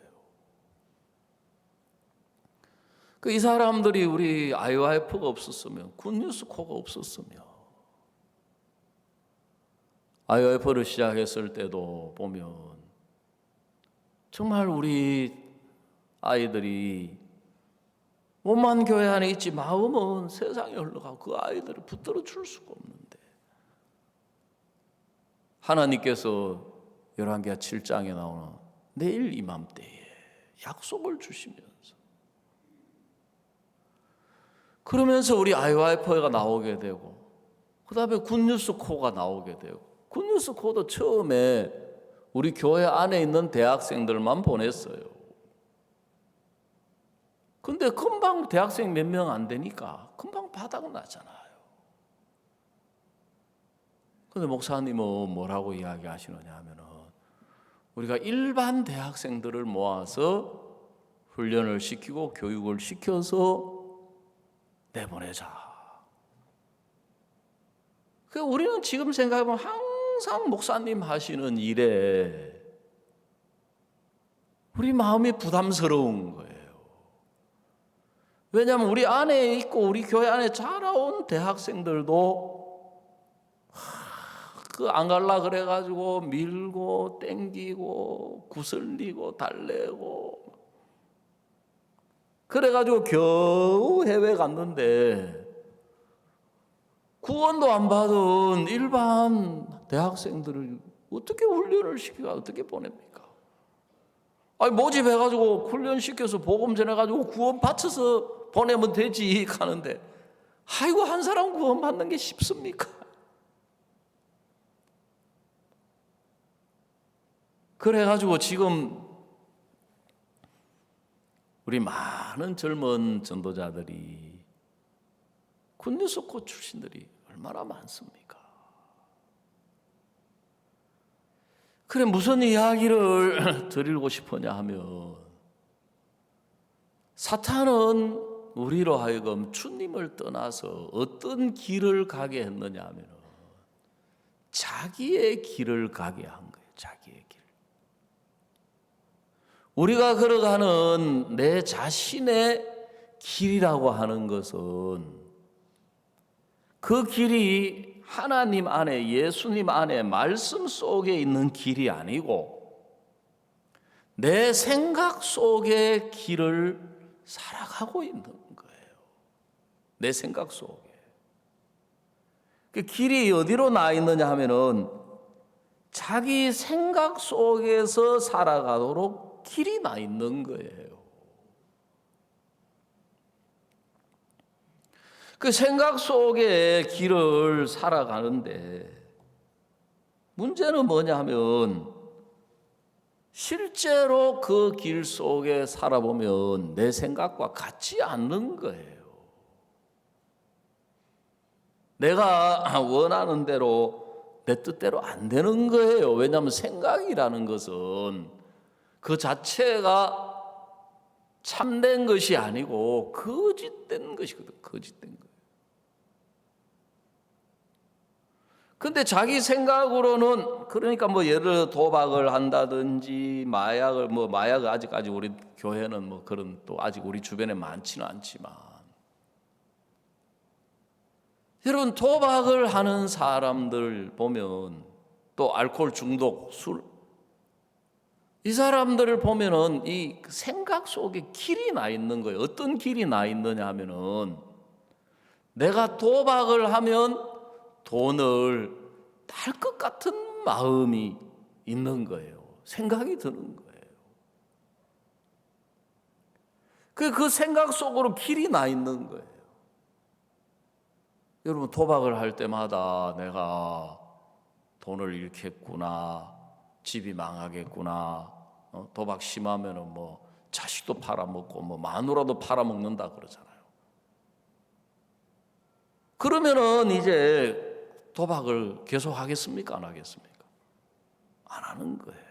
이 사람들이 우리 IYF가 없었으면, 굿뉴스 코가 없었으면, IYF를 시작했을 때도 보면 정말 우리 아이들이 몸만 교회 안에 있지 마음은 세상에 흘러가고 그 아이들을 붙들어 줄 수가 없는데 하나님께서 열왕기하 7장에 나오는 내일 이맘때에 약속을 주시면서 그러면서 우리 IYF가 나오게 되고 그 다음에 굿뉴스 코가 나오게 되고 굿뉴스 코도 처음에 우리 교회 안에 있는 대학생들만 보냈어요. 근데 금방 대학생 몇 명 안 되니까 금방 바닥 나잖아요. 근데 목사님은 뭐라고 이야기하시느냐 하면은 우리가 일반 대학생들을 모아서 훈련을 시키고 교육을 시켜서 내보내자. 우리는 지금 생각해보면 항상 목사님 하시는 일에 우리 마음이 부담스러운 거예요. 왜냐하면 우리 안에 있고 우리 교회 안에 자라온 대학생들도 그 안 갈라 그래가지고 밀고 땡기고 구슬리고 달래고 그래가지고 겨우 해외 갔는데 구원도 안 받은 일반 대학생들을 어떻게 훈련을 시키고 어떻게 보냅니까? 아니 모집해가지고 훈련시켜서 복음 전해가지고 구원 받쳐서 보내면 되지 하는데 아이고 한 사람 구원 받는 게 쉽습니까? 그래가지고 지금 우리 많은 젊은 전도자들이 군뉴스코 출신들이 얼마나 많습니까? 그래 무슨 이야기를 드리고 싶으냐 하면 사탄은 우리로 하여금 주님을 떠나서 어떤 길을 가게 했느냐 하면 자기의 길을 가게 한 거예요. 자기의 길. 우리가 걸어가는 내 자신의 길이라고 하는 것은 그 길이 하나님 안에 예수님 안에 말씀 속에 있는 길이 아니고 내 생각 속의 길을 살아가고 있는 거예요. 내 생각 속에. 그 길이 어디로 나 있느냐 하면은 자기 생각 속에서 살아가도록 길이 나 있는 거예요. 그 생각 속의 길을 살아가는데 문제는 뭐냐 하면 실제로 그 길 속에 살아보면 내 생각과 같지 않는 거예요. 내가 원하는 대로 내 뜻대로 안 되는 거예요. 왜냐하면 생각이라는 것은 그 자체가 참된 것이 아니고 거짓된 것이거든. 거짓된 거. 근데 자기 생각으로는 그러니까 뭐 예를 들어 도박을 한다든지 마약을 아직까지 우리 교회는 뭐 그런 또 아직 우리 주변에 많지는 않지만 여러분 도박을 하는 사람들 보면 또 알코올 중독, 술 이 사람들을 보면은 이 생각 속에 길이 나 있는 거예요. 어떤 길이 나 있느냐 하면은 내가 도박을 하면 돈을 딸 것 같은 마음이 있는 거예요. 생각이 드는 거예요. 그 생각 속으로 길이 나 있는 거예요. 여러분 도박을 할 때마다 내가 돈을 잃겠구나, 집이 망하겠구나, 도박 심하면은 뭐 자식도 팔아먹고 뭐 마누라도 팔아먹는다 그러잖아요. 그러면은 이제 도박을 계속 하겠습니까? 안 하겠습니까? 안 하는 거예요.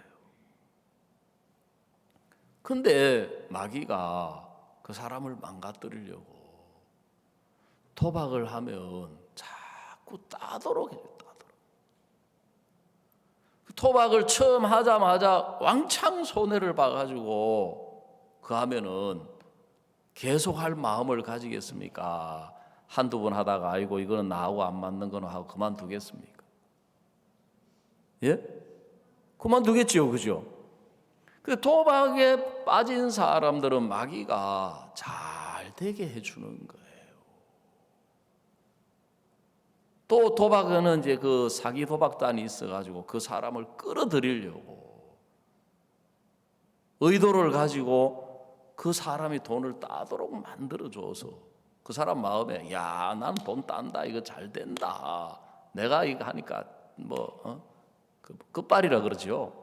근데 마귀가 그 사람을 망가뜨리려고 도박을 하면 자꾸 따도록 해요. 도박을 처음 하자마자 왕창 손해를 봐가지고 그 하면은 계속 할 마음을 가지겠습니까? 한두 번 하다가 아이고 이거는 나하고 안 맞는 거는 하고 그만두겠습니까? 예? 그만두겠지요, 그죠? 그 도박에 빠진 사람들은 마귀가 잘 되게 해주는 거예요. 또 도박은 이제 그 사기 도박단이 있어가지고 그 사람을 끌어들이려고 의도를 가지고 그 사람이 돈을 따도록 만들어줘서 그 사람 마음에 야, 나는 돈 딴다, 이거 잘 된다, 내가 이거 하니까 뭐 끝발이라 그러죠.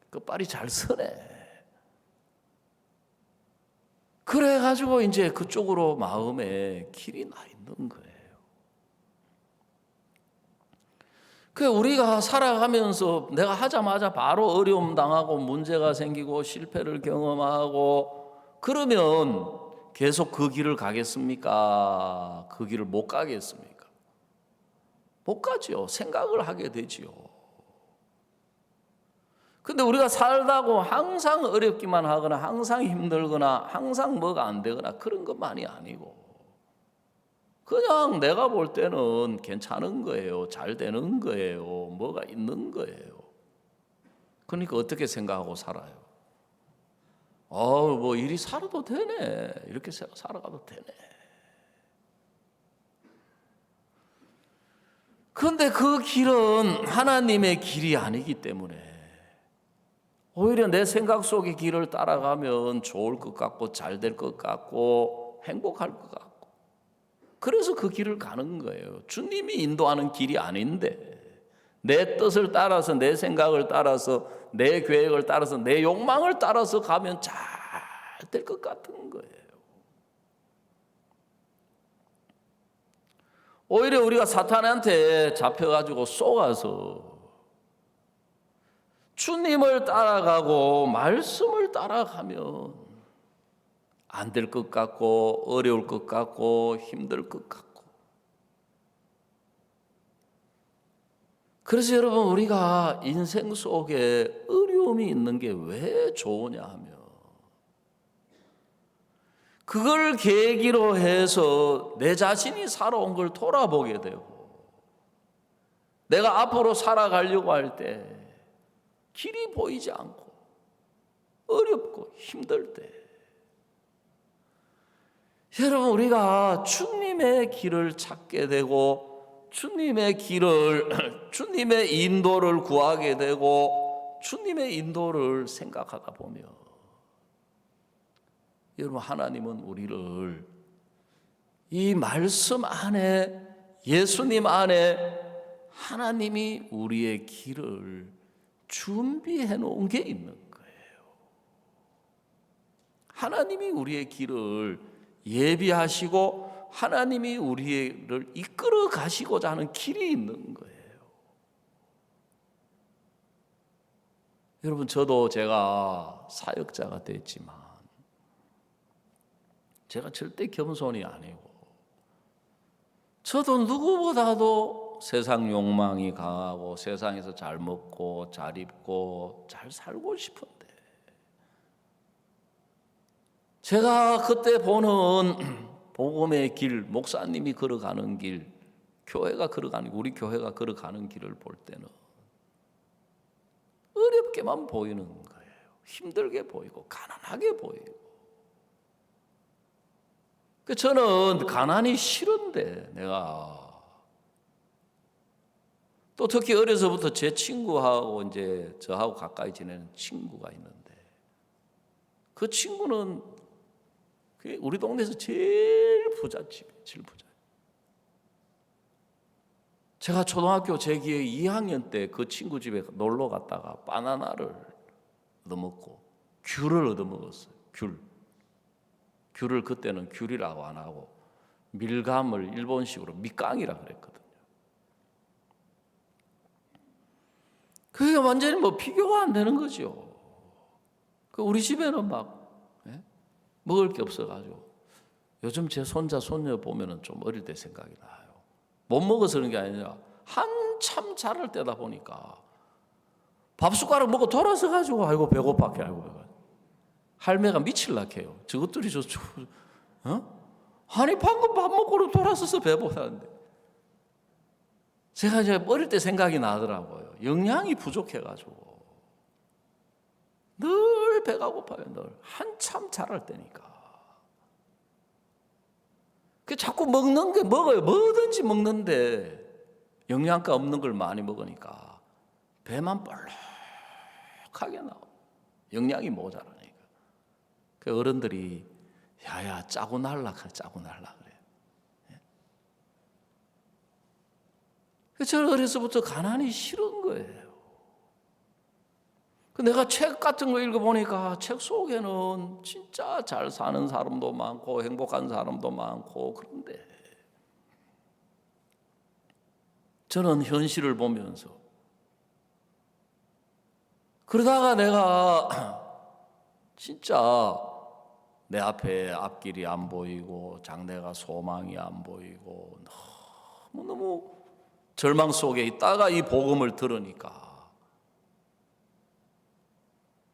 끝발이 잘 서네. 그래가지고 이제 그쪽으로 마음에 길이 나 있는 거예요. 그 우리가 살아가면서 내가 하자마자 바로 어려움 당하고 문제가 생기고 실패를 경험하고 그러면 계속 그 길을 가겠습니까? 그 길을 못 가겠습니까? 못 가죠. 생각을 하게 되지요. 근데 우리가 살다고 항상 어렵기만 하거나 항상 힘들거나 항상 뭐가 안 되거나 그런 것만이 아니고 그냥 내가 볼 때는 괜찮은 거예요. 잘 되는 거예요. 뭐가 있는 거예요. 그러니까 어떻게 생각하고 살아요? 뭐 이리 살아도 되네. 이렇게 살아가도 되네. 그런데 그 길은 하나님의 길이 아니기 때문에 오히려 내 생각 속의 길을 따라가면 좋을 것 같고 잘 될 것 같고 행복할 것 같고, 그래서 그 길을 가는 거예요. 주님이 인도하는 길이 아닌데 내 뜻을 따라서, 내 생각을 따라서, 내 계획을 따라서, 내 욕망을 따라서 가면 잘 될 것 같은 거예요. 오히려 우리가 사탄한테 잡혀가지고 쏘아서 주님을 따라가고 말씀을 따라가면 안 될 것 같고 어려울 것 같고 힘들 것 같고. 그래서 여러분, 우리가 인생 속에 어려움이 있는 게 왜 좋으냐 하면 그걸 계기로 해서 내 자신이 살아온 걸 돌아보게 되고, 내가 앞으로 살아가려고 할 때 길이 보이지 않고 어렵고 힘들 때, 여러분, 우리가 주님의 길을 찾게 되고 주님의 길을 주님의 인도를 구하게 되고 주님의 인도를 생각하다 보면, 여러분, 하나님은 우리를 이 말씀 안에, 예수님 안에 하나님이 우리의 길을 준비해 놓은 게 있는 거예요. 하나님이 우리의 길을 예비하시고 하나님이 우리를 이끌어 가시고자 하는 길이 있는 거예요. 여러분, 저도 제가 사역자가 됐지만 제가 절대 겸손이 아니고, 저도 누구보다도 세상 욕망이 강하고 세상에서 잘 먹고 잘 입고 잘 살고 싶은데, 제가 그때 보는 복음의 길, 목사님이 걸어가는 길, 교회가 걸어가는, 우리 교회가 걸어가는 길을 볼 때는 어렵게만 보이는 거예요. 힘들게 보이고 가난하게 보이고. 저는 가난이 싫은데, 내가 또 특히 어려서부터 제 친구하고 이제 저하고 가까이 지내는 친구가 있는데, 그 친구는 우리 동네에서 제일 부잣집이에요. 제일 부자. 제가 초등학교 제 기회 2학년 때 그 친구 집에 놀러 갔다가 바나나를 얻어먹고 귤을 얻어먹었어요. 귤을 그때는 귤이라고 안 하고 밀감을 일본식으로 밑강이라고 그랬거든요. 그게 완전히 뭐 비교가 안 되는 거죠. 우리 집에는 막 먹을 게 없어가지고, 요즘 제 손자 손녀 보면은 좀 어릴 때 생각이 나요. 못 먹어서 그런 게 아니라 한참 자랄 때다 보니까 밥 숟가락 먹고 돌아서 가지고 아이고 배고팠게, 아이고 배고파. 할매가 미칠락 해요. 저것들이 아니 방금 밥 먹고 돌아서서 배고팠는데. 제가 이제 어릴 때 생각이 나더라고요. 영양이 부족해가지고 늘 배가 고파요. 늘 한참 자랄 때니까. 자꾸 먹는 게 먹어요. 뭐든지 먹는데 영양가 없는 걸 많이 먹으니까 배만 볼록하게 나와. 영양이 모자라니까. 그 어른들이 야야 짜고 날라 그래, 짜고 날라 그래. 저는 어려서부터 가난이 싫은 거예요. 내가 책 같은 거 읽어보니까 책 속에는 진짜 잘 사는 사람도 많고 행복한 사람도 많고, 그런데 저는 현실을 보면서, 그러다가 내가 진짜 내 앞에 앞길이 안 보이고 장래가 소망이 안 보이고 너무너무 절망 속에 있다가 이 복음을 들으니까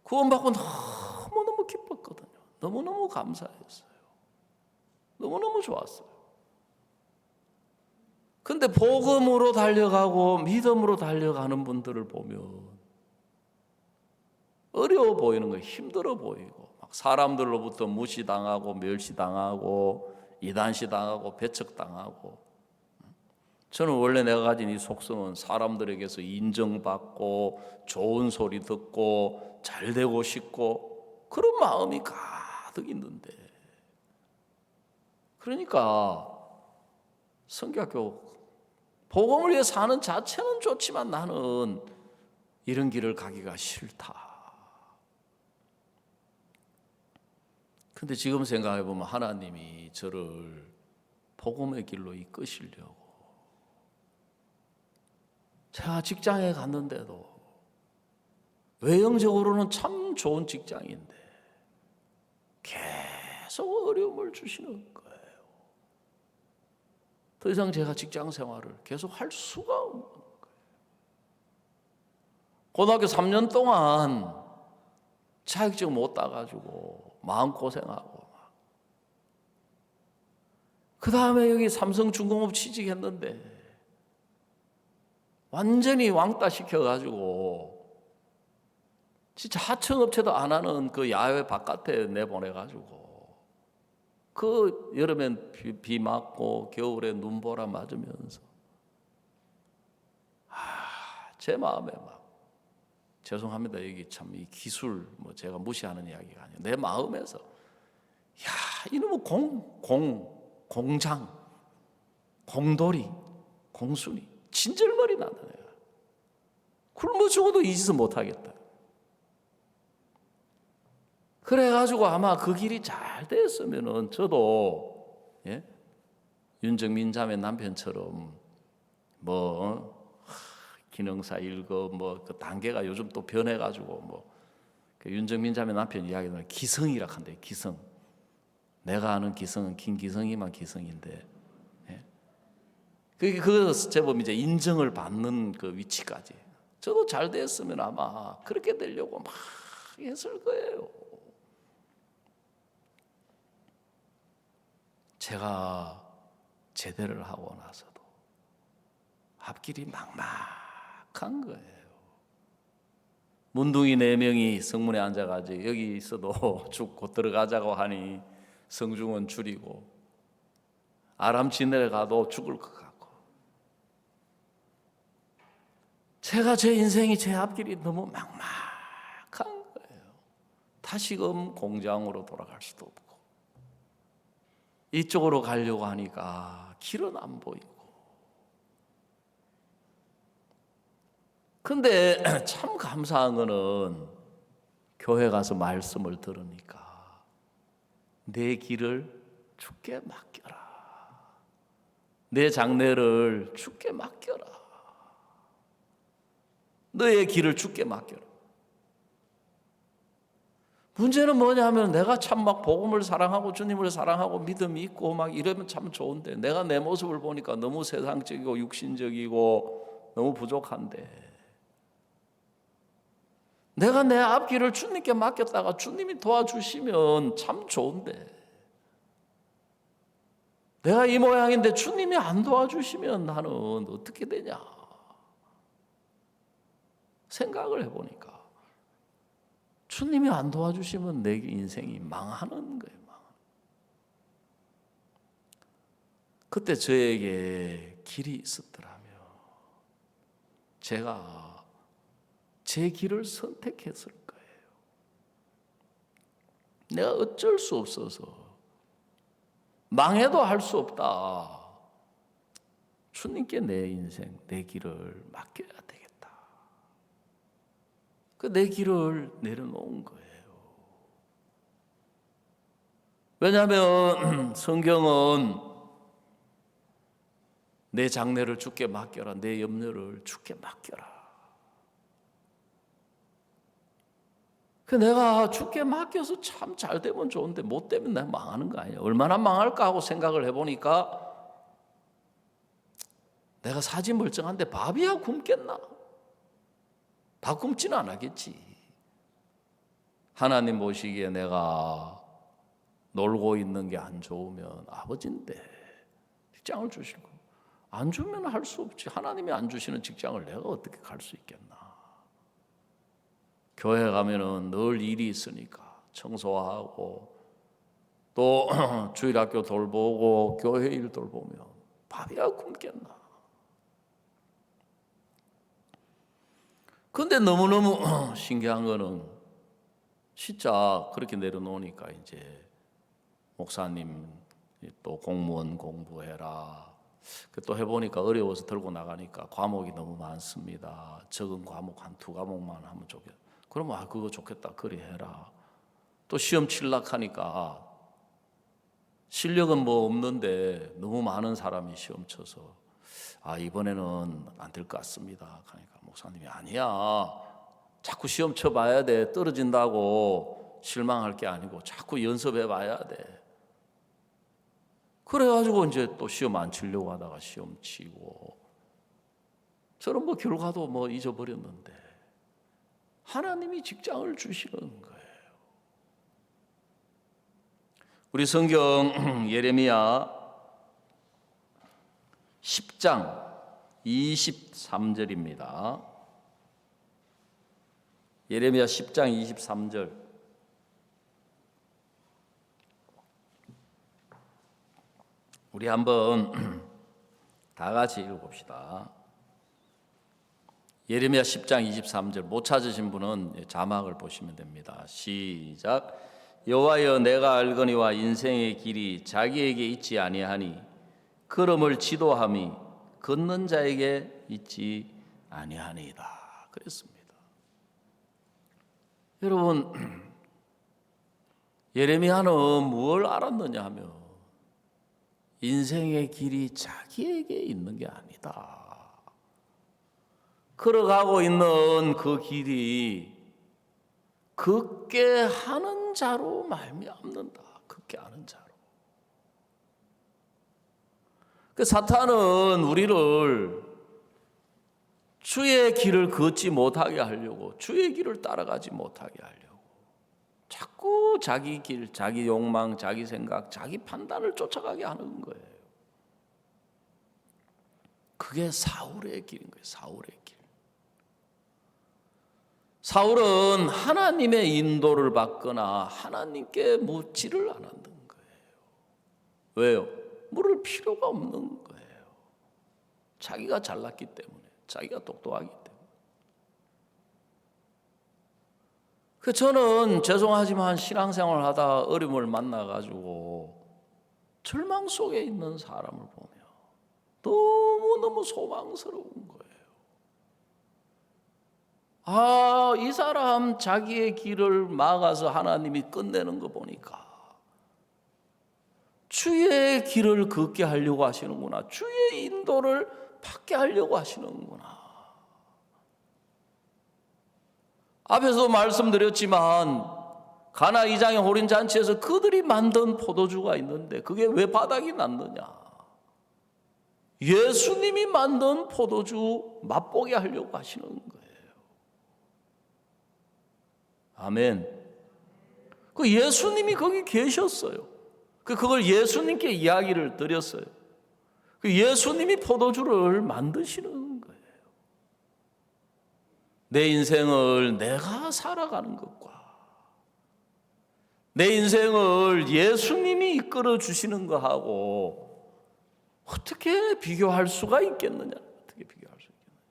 구원받고 너무너무 기뻤거든요. 너무너무 감사했어요. 너무너무 좋았어요. 근데 복음으로 달려가고 믿음으로 달려가는 분들을 보면 어려워 보이는 거예요. 힘들어 보이고 막 사람들로부터 무시당하고 멸시당하고 이단시당하고 배척당하고. 저는 원래 내가 가진 이 속성은 사람들에게서 인정받고 좋은 소리 듣고 잘 되고 싶고 그런 마음이 가득 있는데, 그러니까 성경학교 복음을 위해 사는 자체는 좋지만 나는 이런 길을 가기가 싫다. 근데 지금 생각해보면 하나님이 저를 복음의 길로 이끄시려고, 제가 직장에 갔는데도 외형적으로는 참 좋은 직장인데 계속 어려움을 주시는 거예요. 더 이상 제가 직장 생활을 계속 할 수가 없는 거예요. 고등학교 3년 동안 자격증 못 따가지고 마음고생하고, 그 다음에 여기 삼성중공업 취직했는데 완전히 왕따 시켜가지고 진짜 하청업체도 안 하는 그 야외 바깥에 내보내가지고 그 여름엔 비 맞고 겨울에 눈보라 맞으면서 제 마음에 막, 죄송합니다, 여기 참 이 기술 뭐 제가 무시하는 이야기가 아니에요. 내 마음에서 이놈의 공장, 공돌이, 공순이 진절머리 나는 거야. 굶어 죽어도 이 짓은 못하겠다. 그래가지고 아마 그 길이 잘 됐으면은 저도 윤정민 자매 남편처럼 기능사 1급 그 단계가 요즘 또 변해가지고 그 윤정민 자매 남편 이야기는 기성이라 한대. 기성. 내가 아는 기성은 김기성이만 기성인데, 그 제법 이제 인정을 받는 그 위치까지 저도 잘 됐으면 아마 그렇게 되려고 막 했을 거예요. 제가 제대를 하고 나서도 앞길이 막막한 거예요. 문둥이 4명이 성문에 앉아가지고 여기 있어도 쭉 곧 들어가자고 하니 성중은 줄이고 아람지내를 가도 죽을 것 같고, 제가 제 인생이 제 앞길이 너무 막막한 거예요. 다시금 공장으로 돌아갈 수도 없고 이쪽으로 가려고 하니까 길은 안 보이고. 근데 참 감사한 거는 교회 가서 말씀을 들으니까 내 길을 주께 맡겨라. 내 장래를 주께 맡겨라. 너의 길을 주께 맡겨라. 문제는 뭐냐면 내가 참 막 복음을 사랑하고 주님을 사랑하고 믿음이 있고 막 이러면 참 좋은데 내가 내 모습을 보니까 너무 세상적이고 육신적이고 너무 부족한데, 내가 내 앞길을 주님께 맡겼다가 주님이 도와주시면 참 좋은데, 내가 이 모양인데 주님이 안 도와주시면 나는 어떻게 되냐 생각을 해보니까 주님이 안 도와주시면 내 인생이 망하는 거예요. 그때 저에게 길이 있었더라면 제가 제 길을 선택했을 거예요. 내가 어쩔 수 없어서 망해도 할 수 없다. 주님께 내 인생, 내 길을 맡겨야 되겠다. 내 길을 내려놓은 거예요. 왜냐하면 성경은 내 장래를 주께 맡겨라, 내 염려를 주께 맡겨라. 내가 주께 맡겨서 참 잘 되면 좋은데 못 되면 내가 망하는 거 아니야. 얼마나 망할까 하고 생각을 해보니까 내가 사지 멀쩡한데 밥이야 굶겠나? 밥 굶지는 않았겠지. 하나님 보시기에 내가 놀고 있는 게 안 좋으면 아버지인데 직장을 주시고, 안 주면 할 수 없지. 하나님이 안 주시는 직장을 내가 어떻게 갈 수 있겠나. 교회 가면은 늘 일이 있으니까 청소하고 또 주일학교 돌보고 교회 일 돌보면 밥이야 굶겠나. 그런데 너무너무 신기한 거는 진짜 그렇게 내려놓으니까 이제 목사님 또 공무원 공부해라. 또 해보니까 어려워서 들고 나가니까 과목이 너무 많습니다. 적은 과목 한 2과목만 하면 좋겠다. 그러면 그거 좋겠다. 그리 해라. 또 시험 칠락 하니까 실력은 뭐 없는데 너무 많은 사람이 시험 쳐서 이번에는 안 될 것 같습니다. 그러니까 목사님이 아니야. 자꾸 시험 쳐봐야 돼. 떨어진다고 실망할 게 아니고 자꾸 연습해 봐야 돼. 그래가지고 이제 또 시험 안 치려고 하다가 시험 치고 저는 뭐 결과도 뭐 잊어버렸는데 하나님이 직장을 주시는 거예요. 우리 성경 예레미야 10장 23절입니다. 예레미야 10장 23절. 우리 한번 다 같이 읽어봅시다. 예레미야 10장 23절. 못 찾으신 분은 자막을 보시면 됩니다. 시작. 여호와여, 내가 알거니와 인생의 길이 자기에게 있지 아니하니 걸음을 지도함이 걷는 자에게 있지 아니하니이다. 그랬습니다. 여러분, 예레미야는 무엇을 알았느냐 하면 인생의 길이 자기에게 있는 게 아니다. 걸어가고 있는 그 길이 걷게 하는 자로 말미암는다. 걷게 하는 자로. 그 사탄은 우리를 주의 길을 걷지 못하게 하려고, 주의 길을 따라가지 못하게 하려고 자꾸 자기 길, 자기 욕망, 자기 생각, 자기 판단을 쫓아가게 하는 거예요. 그게 사울의 길인 거예요. 사울의 길. 사울은 하나님의 인도를 받거나 하나님께 묻지를 않았는 거예요. 왜요? 물을 필요가 없는 거예요. 자기가 잘났기 때문에, 자기가 똑똑하기 때문에. 저는 죄송하지만 신앙생활을 하다 어려움을 만나가지고 절망 속에 있는 사람을 보면 너무너무 소망스러운 거예요. 이 사람 자기의 길을 막아서 하나님이 끝내는 거 보니까 주의 길을 걷게 하려고 하시는구나. 주의 인도를 받게 하려고 하시는구나. 앞에서 말씀드렸지만 가나 2장의 호린잔치에서 그들이 만든 포도주가 있는데 그게 왜 바닥이 났느냐. 예수님이 만든 포도주 맛보게 하려고 하시는 거예요. 아멘. 그 예수님이 거기 계셨어요. 그걸 예수님께 이야기를 드렸어요. 그 예수님이 포도주를 만드시는 거예요. 내 인생을 내가 살아가는 것과 내 인생을 예수님이 이끌어 주시는 것하고 어떻게 비교할 수가 있겠느냐? 어떻게 비교할 수 있겠느냐?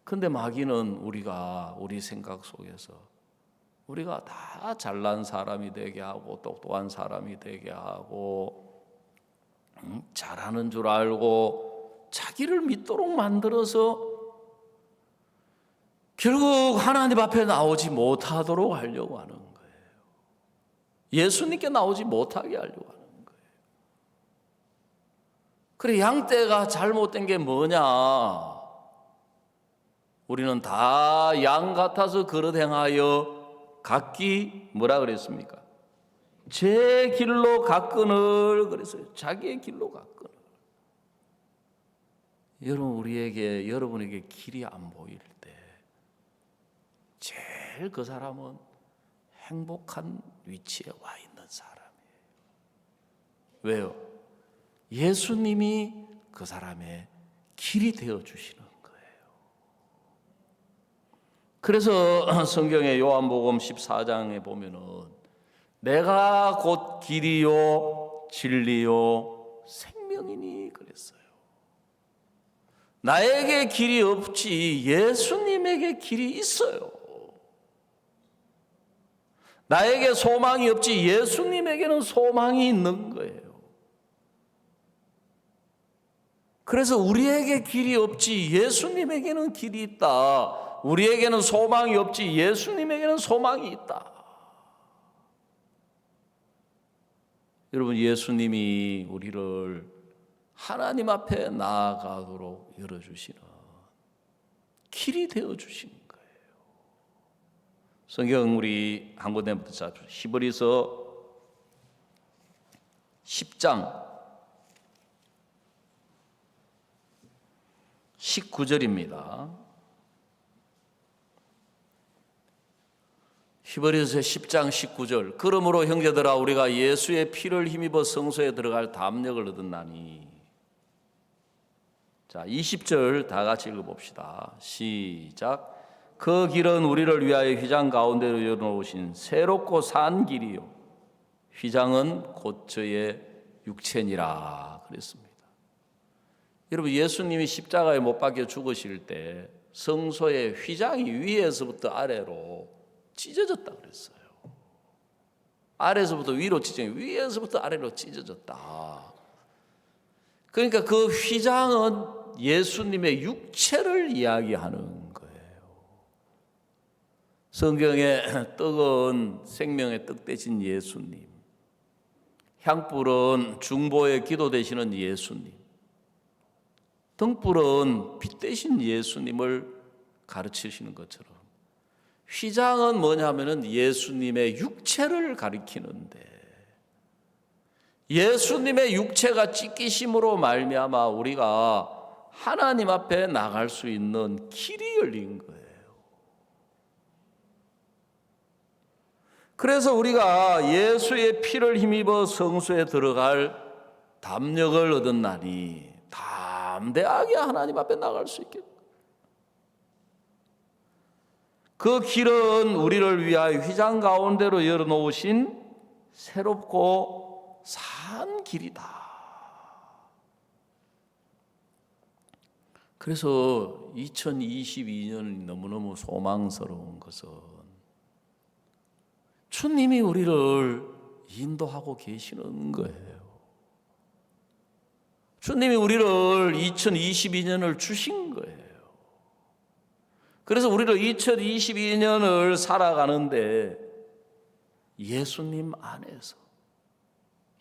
근데 마귀는 우리 생각 속에서 우리가 다 잘난 사람이 되게 하고 똑똑한 사람이 되게 하고 잘하는 줄 알고 자기를 믿도록 만들어서 결국 하나님 앞에 나오지 못하도록 하려고 하는 거예요. 예수님께 나오지 못하게 하려고 하는 거예요. 그래, 양떼가 잘못된 게 뭐냐? 우리는 다 양 같아서 그릇 행하여 각기 뭐라 그랬습니까? 제 길로 가거늘 그랬어요. 자기의 길로 가거늘. 여러분에게 길이 안 보일 때 제일 그 사람은 행복한 위치에 와 있는 사람이에요. 왜요? 예수님이 그 사람의 길이 되어 주시는 거예요. 그래서 성경의 요한복음 14장에 보면은 내가 곧 길이요 진리요 생명이니 그랬어요. 나에게 길이 없지 예수님에게 길이 있어요. 나에게 소망이 없지 예수님에게는 소망이 있는 거예요. 그래서 우리에게 길이 없지 예수님에게는 길이 있다. 우리에게는 소망이 없지 예수님에게는 소망이 있다. 여러분, 예수님이 우리를 하나님 앞에 나아가도록 열어주시는 길이 되어주시는 거예요. 성경 우리 한 군데부터 잡죠. 히브리서 10장 19절입니다. 히브리서 10장 19절. 그러므로 형제들아 우리가 예수의 피를 힘입어 성소에 들어갈 담력을 얻었나니. 자, 20절 다 같이 읽어봅시다. 시작. 그 길은 우리를 위하여 휘장 가운데로 열어놓으신 새롭고 산 길이요 휘장은 곧 저의 육체니라 그랬습니다. 여러분, 예수님이 십자가에 못 박혀 죽으실 때 성소의 휘장이 위에서부터 아래로 찢어졌다 그랬어요. 아래에서부터 위로 찢어졌다. 위에서부터 아래로 찢어졌다. 그러니까 그 휘장은 예수님의 육체를 이야기하는 거예요. 성경에 떡은 생명의 떡 되신 예수님, 향불은 중보의 기도 되시는 예수님, 등불은 빛 되신 예수님을 가르치시는 것처럼 휘장은 뭐냐면은 예수님의 육체를 가리키는데 예수님의 육체가 찢기심으로 말미암아 우리가 하나님 앞에 나갈 수 있는 길이 열린 거예요. 그래서 우리가 예수의 피를 힘입어 성소에 들어갈 담력을 얻었나니 담대하게 하나님 앞에 나갈 수 있겠다. 그 길은 우리를 위하여 휘장 가운데로 열어놓으신 새롭고 산 길이다. 그래서 2022년이 너무너무 소망스러운 것은 주님이 우리를 인도하고 계시는 거예요. 주님이 우리를 2022년을 주신 거예요. 그래서 우리를 2022년을 살아가는데 예수님 안에서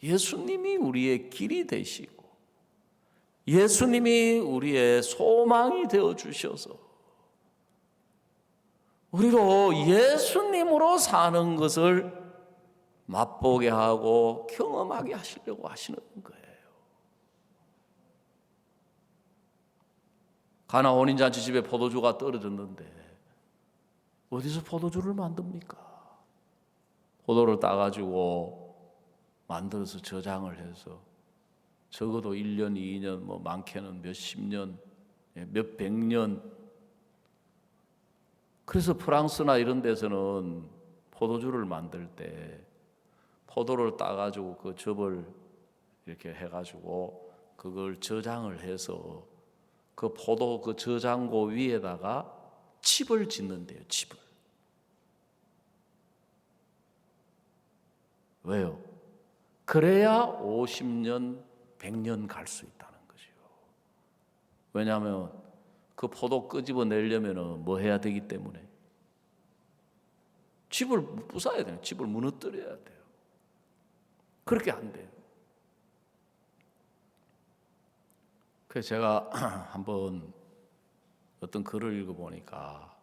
예수님이 우리의 길이 되시고 예수님이 우리의 소망이 되어 주셔서 우리로 예수님으로 사는 것을 맛보게 하고 경험하게 하시려고 하시는 거예요. 가나 혼인잔치 집에 포도주가 떨어졌는데 어디서 포도주를 만듭니까? 포도를 따가지고 만들어서 저장을 해서 적어도 1년, 2년, 뭐 많게는 몇십 년, 몇백 년. 그래서 프랑스나 이런 데서는 포도주를 만들 때 포도를 따가지고 그 즙을 이렇게 해가지고 그걸 저장을 해서 그 포도 그 저장고 위에다가 칩을 짓는데요, 칩을. 왜요? 그래야 50년, 100년 갈 수 있다는 거죠. 왜냐하면 그 포도 끄집어내려면 뭐 해야 되기 때문에 칩을 부숴야 돼요. 칩을 무너뜨려야 돼요. 그렇게 안 돼요. 그래서 제가 한번 어떤 글을 읽어보니까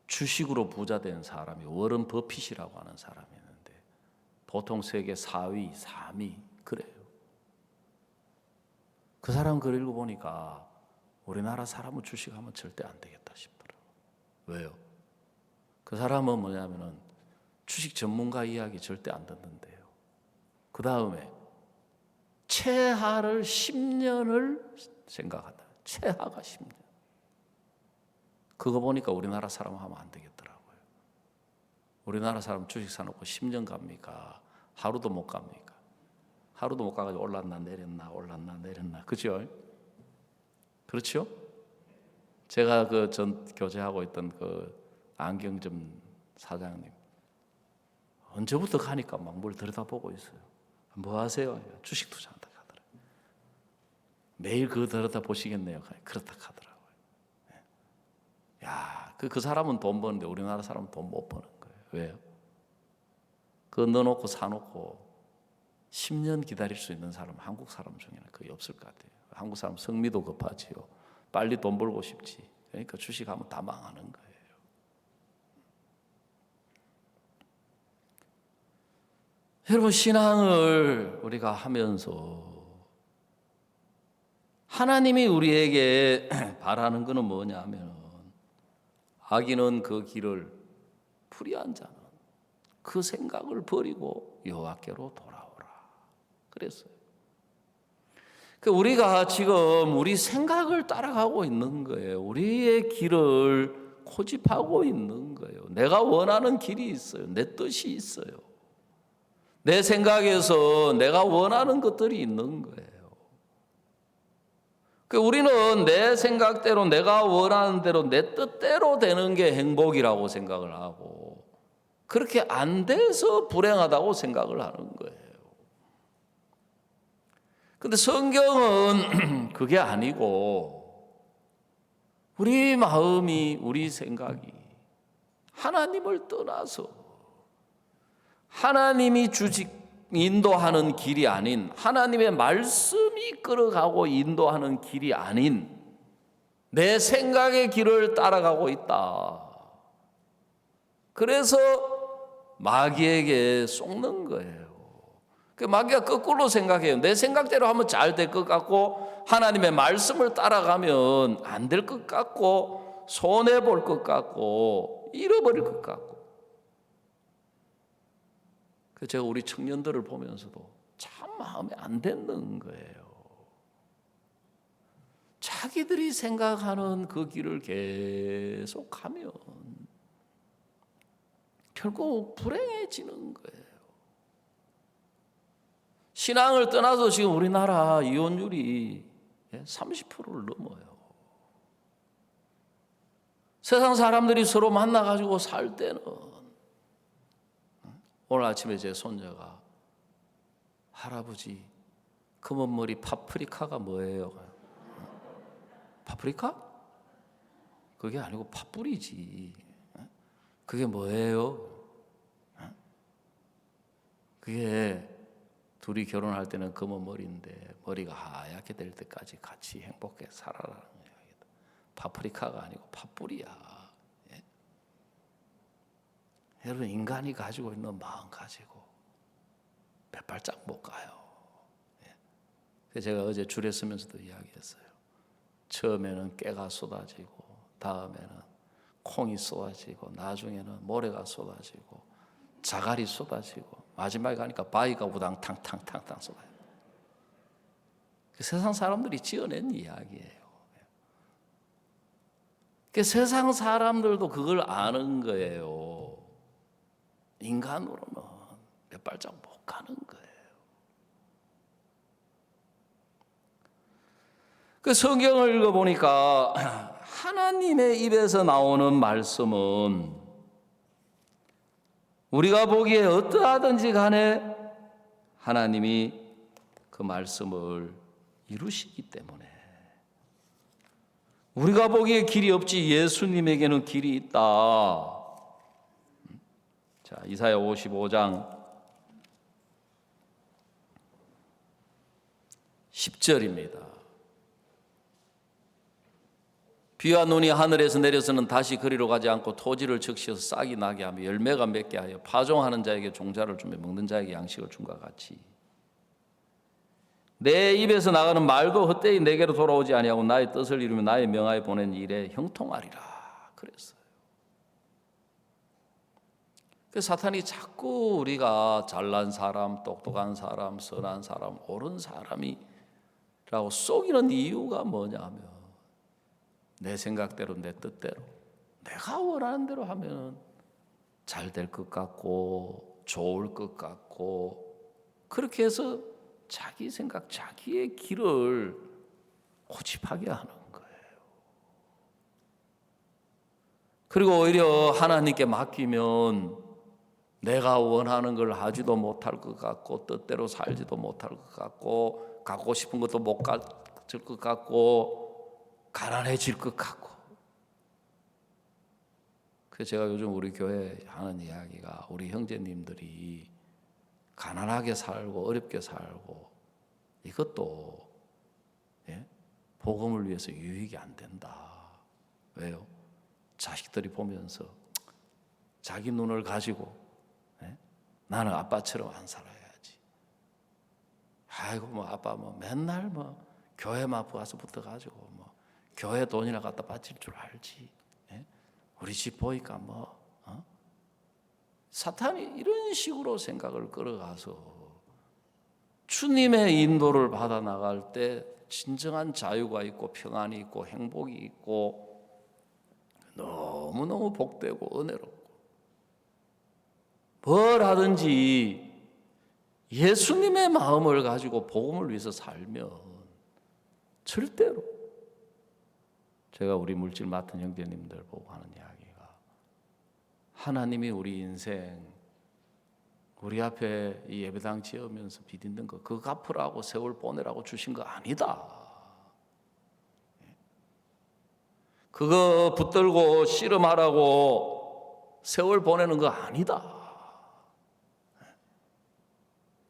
주식으로 부자 된 사람이 워런 버핏이라고 하는 사람이 있는데 보통 세계 4위, 3위 그래요. 그 사람 글 읽어보니까 우리나라 사람은 주식하면 절대 안 되겠다 싶더라고요. 왜요? 그 사람은 뭐냐면은 주식 전문가 이야기 절대 안 듣는데요. 그 다음에 최하를 10년을 생각한다. 최하가 10년. 그거 보니까 우리나라 사람 하면 안 되겠더라고요. 우리나라 사람 주식 사놓고 10년 갑니까? 하루도 못 갑니까? 하루도 못 가가지고 올랐나 내렸나 그죠? 그렇죠? 제가 그 전 교제하고 있던 그 안경점 사장님 언제부터 가니까 막 뭘 들여다보고 있어요. 뭐 하세요? 주식 투자한다 하더라고요. 매일 그거 들여다보시겠네요. 그렇다 하더라고요. 야, 그 사람은 돈 버는데 우리나라 사람은 돈 못 버는 거예요. 왜요? 그거 넣어놓고 사놓고 10년 기다릴 수 있는 사람은 한국 사람 중에는 거의 없을 것 같아요. 한국 사람 성미도 급하지요. 빨리 돈 벌고 싶지. 그러니까 주식하면 다 망하는 거예요. 여러분, 신앙을 우리가 하면서 하나님이 우리에게 바라는 것은 뭐냐면 악인은 그 길을 풀이한 자는 그 생각을 버리고 여호와께로 돌아오라 그랬어요. 우리가 지금 우리 생각을 따라가고 있는 거예요. 우리의 길을 고집하고 있는 거예요. 내가 원하는 길이 있어요. 내 뜻이 있어요. 내 생각에서 내가 원하는 것들이 있는 거예요. 우리는 내 생각대로 내가 원하는 대로 내 뜻대로 되는 게 행복이라고 생각을 하고 그렇게 안 돼서 불행하다고 생각을 하는 거예요. 근데 성경은 그게 아니고 우리 마음이 우리 생각이 하나님을 떠나서 하나님이 인도하는 길이 아닌 하나님의 말씀이 끌어가고 인도하는 길이 아닌 내 생각의 길을 따라가고 있다. 그래서 마귀에게 속는 거예요. 마귀가 거꾸로 생각해요. 내 생각대로 하면 잘 될 것 같고 하나님의 말씀을 따라가면 안 될 것 같고 손해볼 것 같고 잃어버릴 것 같고. 제가 우리 청년들을 보면서도 참 마음에 안 드는 거예요. 자기들이 생각하는 그 길을 계속 가면 결국 불행해지는 거예요. 신앙을 떠나서 지금 우리나라 이혼율이 30%를 넘어요. 세상 사람들이 서로 만나가지고 살 때는 오늘 아침에 제 손녀가 할아버지 검은머리 파프리카가 뭐예요? 파프리카? 그게 아니고 팥뿌리지. 그게 뭐예요? 그게 둘이 결혼할 때는 검은 머리인데 머리가 하얗게 될 때까지 같이 행복하게 살아라는 이야기다. 파프리카가 아니고 팥뿌리야. 예? 여러분 인간이 가지고 있는 마음 가지고 몇 발짝 못 가요. 예? 그래서 제가 어제 줄에 쓰면서도 이야기했어요. 처음에는 깨가 쏟아지고 다음에는 콩이 쏟아지고 나중에는 모래가 쏟아지고 자갈이 쏟아지고 마지막에 가니까 바위가 우당탕탕탕탕 쏟아요. 세상 사람들이 지어낸 이야기예요. 세상 사람들도 그걸 아는 거예요. 인간으로는 몇 발짝 못 가는 거예요. 성경을 읽어보니까 하나님의 입에서 나오는 말씀은 우리가 보기에 어떠하든지 간에 하나님이 그 말씀을 이루시기 때문에 우리가 보기에 길이 없지 예수님에게는 길이 있다. 자, 이사야 55장 10절입니다. 비와 눈이 하늘에서 내려서는 다시 그리로 가지 않고 토지를 적시어서 싹이 나게 하며 열매가 맺게 하여 파종하는 자에게 종자를 주며 먹는 자에게 양식을 줌과 같이 내 입에서 나가는 말도 헛되이 내게로 돌아오지 아니하고 나의 뜻을 이루며 나의 명하에 보낸 일에 형통하리라 그랬어요. 사탄이 자꾸 우리가 잘난 사람, 똑똑한 사람, 선한 사람, 옳은 사람이라고 속이는 이유가 뭐냐면 내 생각대로 내 뜻대로 내가 원하는 대로 하면 잘 될 것 같고 좋을 것 같고 그렇게 해서 자기 생각, 자기의 길을 고집하게 하는 거예요. 그리고 오히려 하나님께 맡기면 내가 원하는 걸 하지도 못할 것 같고 뜻대로 살지도 못할 것 같고 갖고 싶은 것도 못 가질 것 같고 가난해질 것 같고. 그래서 제가 요즘 우리 교회 하는 이야기가 우리 형제님들이 가난하게 살고 어렵게 살고 이것도 복음을 위해서 유익이 안 된다. 왜요? 자식들이 보면서 자기 눈을 가지고 나는 아빠처럼 안 살아야지. 아이고 뭐 아빠 뭐 맨날 뭐 교회만 와서 붙어가지고 뭐 교회 돈이나 갖다 바칠 줄 알지. 우리 집 보니까 뭐 사탄이 이런 식으로 생각을 끌어가서 주님의 인도를 받아 나갈 때 진정한 자유가 있고 평안이 있고 행복이 있고 너무너무 복되고 은혜롭고 뭘 하든지 예수님의 마음을 가지고 복음을 위해서 살면 절대로 제가 우리 물질 맡은 형제님들 보고 하는 이야기가 하나님이 우리 인생 우리 앞에 이 예배당 지으면서 비딛는 거 그거 갚으라고 세월 보내라고 주신 거 아니다. 그거 붙들고 씨름하라고 세월 보내는 거 아니다.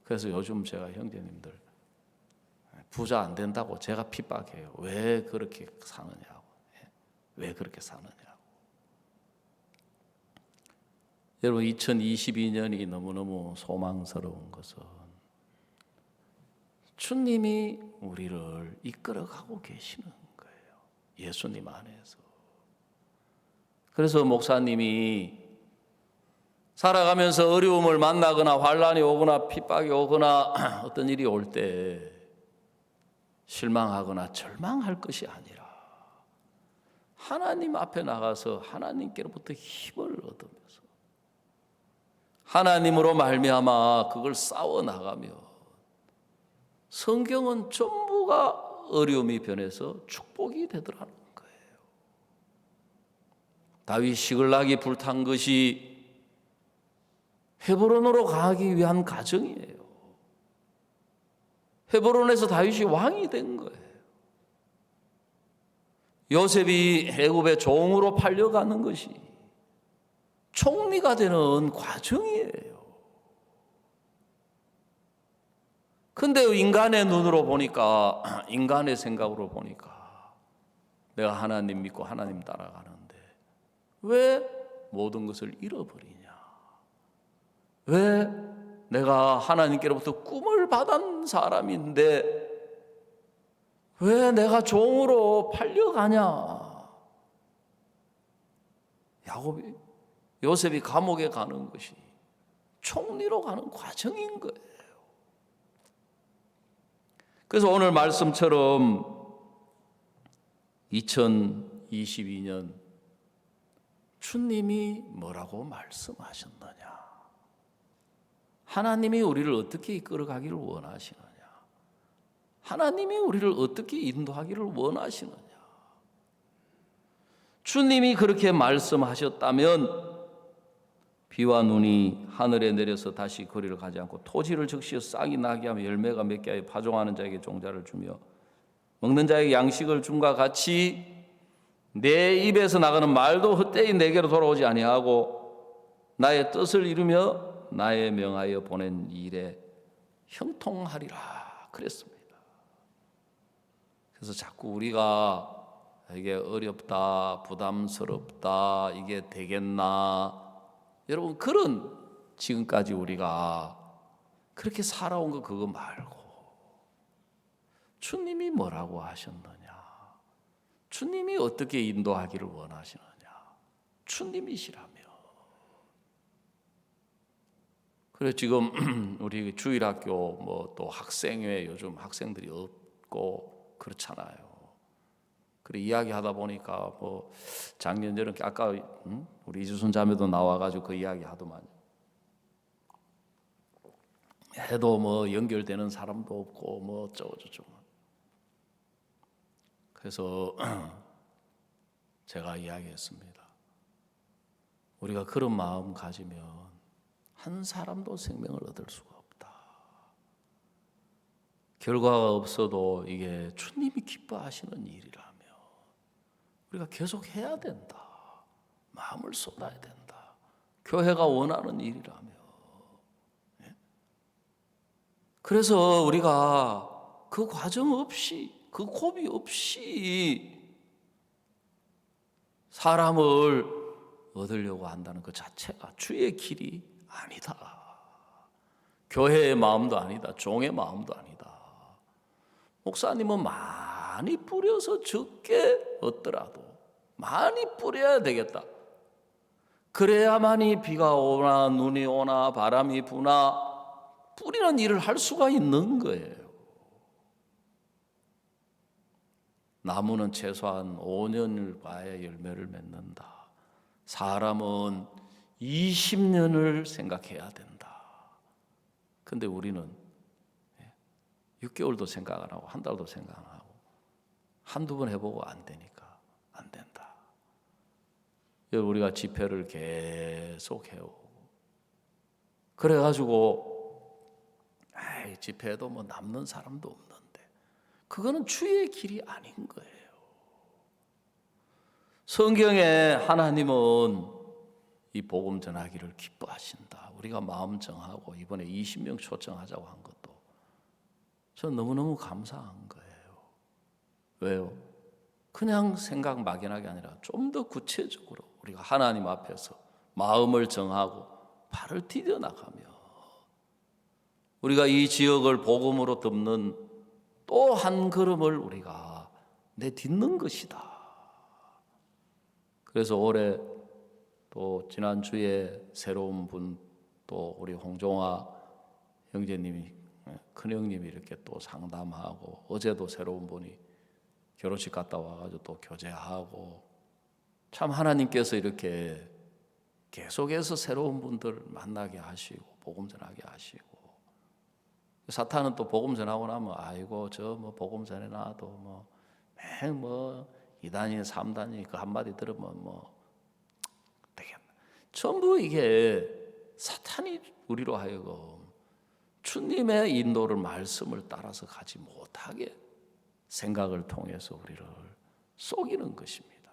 그래서 요즘 제가 형제님들 부자 안 된다고 제가 핍박해요. 왜 그렇게 사느냐고. 왜 그렇게 사느냐고. 여러분 2022년이 너무너무 소망스러운 것은 주님이 우리를 이끌어가고 계시는 거예요. 예수님 안에서. 그래서 목사님이 살아가면서 어려움을 만나거나 환난이 오거나 핍박이 오거나 어떤 일이 올 때 실망하거나 절망할 것이 아니라 하나님 앞에 나가서 하나님께로부터 힘을 얻으면서 하나님으로 말미암아 그걸 싸워 나가며 성경은 전부가 어려움이 변해서 축복이 되더라는 거예요. 다윗이 시글락이 불탄 것이 헤브론으로 가기 위한 과정이에요. 헤브론에서 다윗이 왕이 된 거예요. 요셉이 애굽의 종으로 팔려가는 것이 총리가 되는 과정이에요. 근데 인간의 눈으로 보니까, 인간의 생각으로 보니까 내가 하나님 믿고 하나님 따라가는데 왜 모든 것을 잃어버리냐? 왜 내가 하나님께로부터 꿈을 받은 사람인데 왜 내가 종으로 팔려가냐? 요셉이 감옥에 가는 것이 총리로 가는 과정인 거예요. 그래서 오늘 말씀처럼 2022년 주님이 뭐라고 말씀하셨느냐? 하나님이 우리를 어떻게 이끌어가기를 원하시느냐? 하나님이 우리를 어떻게 인도하기를 원하시느냐? 주님이 그렇게 말씀하셨다면 비와 눈이 하늘에 내려서 다시 거리를 가지 않고 토지를 적시어 싹이 나게 하며 열매가 맺게 하여 파종하는 자에게 종자를 주며 먹는 자에게 양식을 줌과 같이 내 입에서 나가는 말도 헛되이 내게로 돌아오지 아니하고 나의 뜻을 이루며 나의 명하여 보낸 일에 형통하리라 그랬습니다. 그래서 자꾸 우리가 이게 어렵다, 부담스럽다, 이게 되겠나, 여러분 그런 지금까지 우리가 그렇게 살아온 거 그거 말고 주님이 뭐라고 하셨느냐? 주님이 어떻게 인도하기를 원하시느냐? 주님이시라며. 그래 지금 우리 주일학교 뭐 또 학생회 요즘 학생들이 없고 그렇잖아요. 그래 이야기하다 보니까 뭐 작년에는 아까 우리 이주순 자매도 나와가지고 그 이야기 하더만 해도 뭐 연결되는 사람도 없고 뭐 어쩌고저쩌고. 그래서 제가 이야기했습니다. 우리가 그런 마음 가지면 한 사람도 생명을 얻을 수가 없다. 결과가 없어도 이게 주님이 기뻐하시는 일이라면 우리가 계속 해야 된다. 마음을 쏟아야 된다. 교회가 원하는 일이라며. 그래서 우리가 그 과정 없이, 그 고비 없이 사람을 얻으려고 한다는 그 자체가 주의 길이 아니다. 교회의 마음도 아니다. 종의 마음도 아니다. 목사님은 많이 뿌려서 적게 얻더라도 많이 뿌려야 되겠다. 그래야만이 비가 오나 눈이 오나 바람이 부나 뿌리는 일을 할 수가 있는 거예요. 나무는 최소한 5년을 봐야 열매를 맺는다. 사람은 20년을 생각해야 된다. 근데 우리는 6개월도 생각 안 하고 한 달도 생각 안 하고 한두 번 해보고 안 되니까 안 된다. 우리가 집회를 계속 해오고 그래가지고 집회에도 뭐 남는 사람도 없는데 그거는 주의 길이 아닌 거예요. 성경에 하나님은 이 복음 전하기를 기뻐하신다. 우리가 마음 정하고 이번에 20명 초청하자고 한 것도 저 너무너무 감사한 거예요. 왜요? 그냥 생각 막연하게 아니라 좀 더 구체적으로 우리가 하나님 앞에서 마음을 정하고 발을 디뎌 나가며 우리가 이 지역을 복음으로 덮는 또 한 걸음을 우리가 내딛는 것이다. 그래서 올해 또 지난주에 새로운 분 또 우리 홍종아 형제님이 큰형님이 이렇게 또 상담하고 어제도 새로운 분이 결혼식 갔다 와가지고 또 교제하고 참 하나님께서 이렇게 계속해서 새로운 분들 만나게 하시고 복음 전하게 하시고 사탄은 또 복음 전하고 나면 아이고 저 뭐 복음 전해놔도 뭐 맹 뭐 2단위 3단위 그 한마디 들으면 뭐 되겠나. 전부 이게 사탄이 우리로 하여금 주님의 인도를 말씀을 따라서 가지 못하게 생각을 통해서 우리를 속이는 것입니다.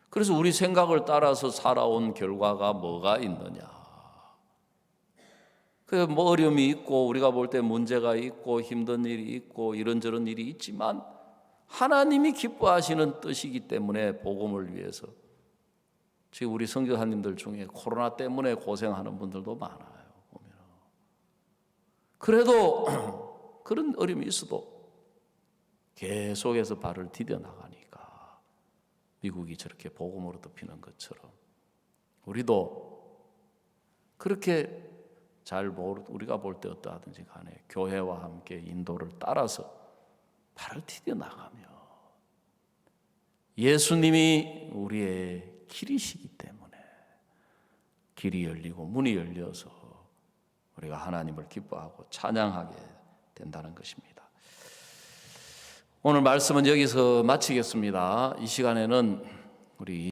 그래서 우리 생각을 따라서 살아온 결과가 뭐가 있느냐. 그 뭐 어려움이 있고 우리가 볼 때 문제가 있고 힘든 일이 있고 이런저런 일이 있지만 하나님이 기뻐하시는 뜻이기 때문에 복음을 위해서 지금 우리 선교사님들 중에 코로나 때문에 고생하는 분들도 많아요. 보면. 그래도 그런 어려움이 있어도 계속해서 발을 디뎌 나가니까 미국이 저렇게 복음으로 덮이는 것처럼 우리도 그렇게 우리가 볼 때 어떠하든지 간에 교회와 함께 인도를 따라서 발을 디뎌 나가며 예수님이 우리의 길이시기 때문에 길이 열리고 문이 열려서 우리가 하나님을 기뻐하고 찬양하게 된다는 것입니다. 오늘 말씀은 여기서 마치겠습니다. 이 시간에는 우리